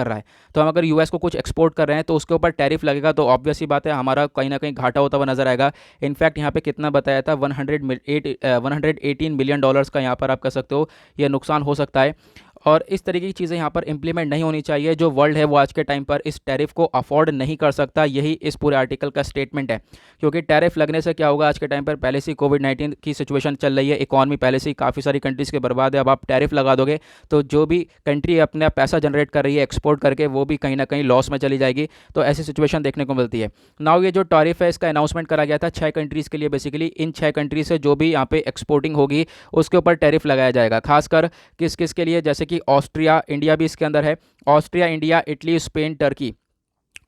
रहा है। तो हम अगर यूएस को कुछ एक्सपोर्ट कर रहे हैं तो उसके ऊपर टैरिफ लगेगा, तो ऑब्वियस ही बात है हमारा कहीं ना कहीं घाटा होता हुआ नजर आएगा। इनफैक्ट यहाँ पे कितना बताया था, 118 बिलियन डॉलर्स का यहाँ पर आप कह सकते हो ये नुकसान हो सकता है। और इस तरीके की चीज़ें यहाँ पर इंप्लीमेंट नहीं होनी चाहिए। जो वर्ल्ड है वो आज के टाइम पर इस टैरिफ को अफोर्ड नहीं कर सकता, यही इस पूरे आर्टिकल का स्टेटमेंट है। क्योंकि टैरिफ लगने से क्या होगा, आज के टाइम पर पहले से कोविड-19 की सिचुएशन चल रही है, इकॉनमी पहले से ही काफ़ी सारी कंट्रीज़ के बर्बाद है। अब आप टैरिफ लगा दोगे तो जो भी कंट्री अपना पैसा जनरेट कर रही है एक्सपोर्ट करके, वो भी कहीं ना कहीं लॉस में चली जाएगी। तो ऐसी सिचुएशन देखने को मिलती है। नाउ ये जो टैरिफ है इसका अनाउंसमेंट करा गया था 6 कंट्रीज़ के लिए। बेसिकली इन 6 कंट्रीज से जो भी यहाँ पे एक्सपोर्टिंग होगी उसके ऊपर टैरिफ लगाया जाएगा। खासकर किस किस के लिए, जैसे कि ऑस्ट्रिया, इंडिया भी इसके अंदर है, Austria, India, Italy, Spain, Turkey.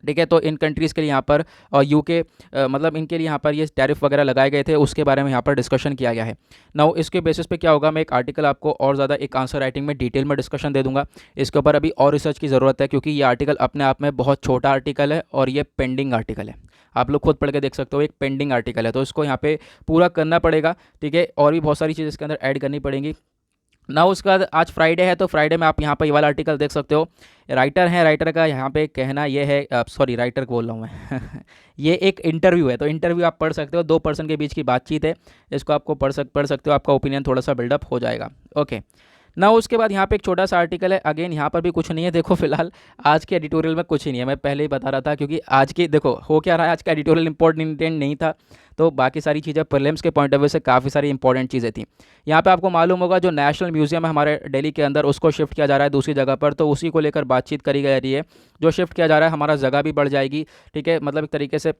ठीक है, तो इन कंट्रीज़ के लिए यहाँ पर और यूके, मतलब इनके लिए यहाँ पर ये टैरिफ वगैरह लगाए गए थे, उसके बारे में यहाँ पर डिस्कशन किया गया है। नाउ इसके बेसिस पे क्या होगा, मैं एक आर्टिकल आपको और ज़्यादा एक आंसर राइटिंग में डिटेल में डिस्कशन दे दूंगा। इसके ऊपर अभी और रिसर्च की ज़रूरत है, क्योंकि ये आर्टिकल अपने आप में बहुत छोटा आर्टिकल है और ये पेंडिंग आर्टिकल है। आप लोग खुद पढ़ के देख सकते हो, एक पेंडिंग आर्टिकल है, तो इसको यहाँ पे पूरा करना पड़ेगा। ठीक है, और भी बहुत सारी चीज़ इसके अंदर ऐड करनी पड़ेंगी ना। उसके बाद आज फ्राइडे है, तो फ्राइडे में आप यहाँ पर ये वाला आर्टिकल देख सकते हो। राइटर है, राइटर का यहाँ पे कहना ये है, सॉरी राइटर बोल रहा हूँ मैं ये एक इंटरव्यू है, तो इंटरव्यू आप पढ़ सकते हो, 2 पर्सन के बीच की बातचीत है, इसको आपको पढ़ सकते हो, आपका ओपिनियन थोड़ा सा बिल्डअप हो जाएगा। ओके ना, उसके बाद यहाँ पे एक छोटा सा आर्टिकल है, अगेन यहाँ पर भी कुछ नहीं है। देखो फिलहाल आज के एडिटोरियल में कुछ ही नहीं है, मैं पहले ही बता रहा था, क्योंकि आज की देखो हो क्या रहा है, आज का एडिटोरियल इंपॉर्टेंट नहीं था, तो बाकी सारी चीज़ें प्रीलिम्स के पॉइंट ऑफ व्यू से काफ़ी सारी इंपॉर्टेंट चीज़ें थी। यहाँ पे आपको मालूम होगा जो नेशनल म्यूजियम है हमारे दिल्ली के अंदर, उसको शिफ्ट किया जा रहा है दूसरी जगह पर, तो उसी को लेकर बातचीत करी जा रही है। जो शिफ्ट किया जा रहा है हमारा जगह भी बढ़ जाएगी। ठीक है, मतलब एक तरीके से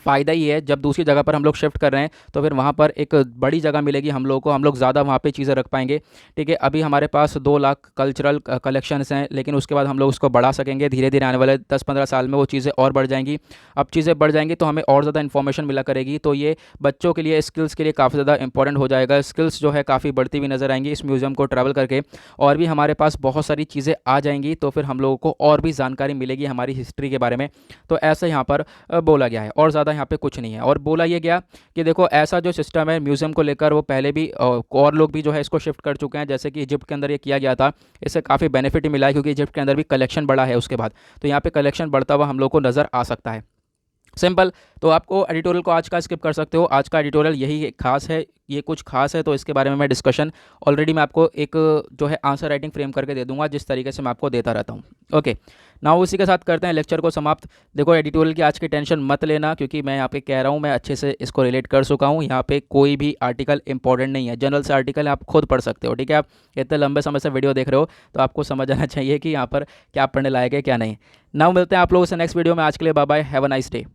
फ़ायदा ही है, जब दूसरी जगह पर हम लोग शिफ्ट कर रहे हैं तो फिर वहाँ पर एक बड़ी जगह मिलेगी हम लोगों को, हम लोग ज़्यादा वहाँ पे चीज़ें रख पाएंगे। ठीक है, अभी हमारे पास 2 लाख कल्चरल कलेक्शंस हैं, लेकिन उसके बाद हम लोग उसको बढ़ा सकेंगे धीरे धीरे, आने वाले 10-15 साल में वो चीज़ें और बढ़ जाएंगी। अब चीज़ें बढ़ जाएंगी तो हमें और ज़्यादा इन्फॉर्मेशन मिला करेगी, तो ये बच्चों के लिए, स्किल्स के लिए काफ़ी ज़्यादा इंपॉर्टेंट हो जाएगा। स्किल्स जो है काफ़ी बढ़ती हुई नज़र आएंगी इस म्यूज़ियम को ट्रैवल करके, और भी हमारे पास बहुत सारी चीज़ें आ जाएंगी, तो फिर हम लोगों को और भी जानकारी मिलेगी हमारी हिस्ट्री के बारे में। तो ऐसा यहाँ पर बोला गया है, और ज़्यादा यहाँ पर कुछ नहीं है। और बोला ये गया कि देखो ऐसा जो सिस्टम है म्यूज़ियम को लेकर, वो पहले भी और लोग भी जो है इसको शिफ्ट कर चुके हैं, जैसे कि इजिप्ट के अंदर ये किया गया था। इससे काफ़ी बेनिफिट मिला है, क्योंकि इजिप्ट के अंदर भी कलेक्शन बढ़ा है उसके बाद, तो यहाँ पे कलेक्शन बढ़ता हुआ हम लोग को नज़र आ सकता है। सिंपल। तो आपको एडिटोरियल को आज का स्किप कर सकते हो, आज का एडिटोरियल यही खास है, ये कुछ खास है, तो इसके बारे में मैं डिस्कशन ऑलरेडी मैं आपको एक जो है आंसर राइटिंग फ्रेम करके दे दूंगा, जिस तरीके से मैं आपको देता रहता हूँ। ओके ना, उसी के साथ करते हैं लेक्चर को समाप्त। देखो एडिटोरियल की आज की टेंशन मत लेना, क्योंकि मैं यहाँ पे कह रहा हूँ, मैं अच्छे से इसको रिलेट कर चुका हूँ। यहाँ पे कोई भी आर्टिकल इंपॉर्टेंट नहीं है, जनरल से आर्टिकल आप खुद पढ़ सकते हो। ठीक है, आप इतने लंबे समय से वीडियो देख रहे हो तो आपको समझ आना चाहिए कि यहाँ पर क्या पढ़ने लायक है क्या नहीं। ना मिलते हैं आप लोगों से नेक्स्ट वीडियो में, आज के लिए bye bye, have a nice day.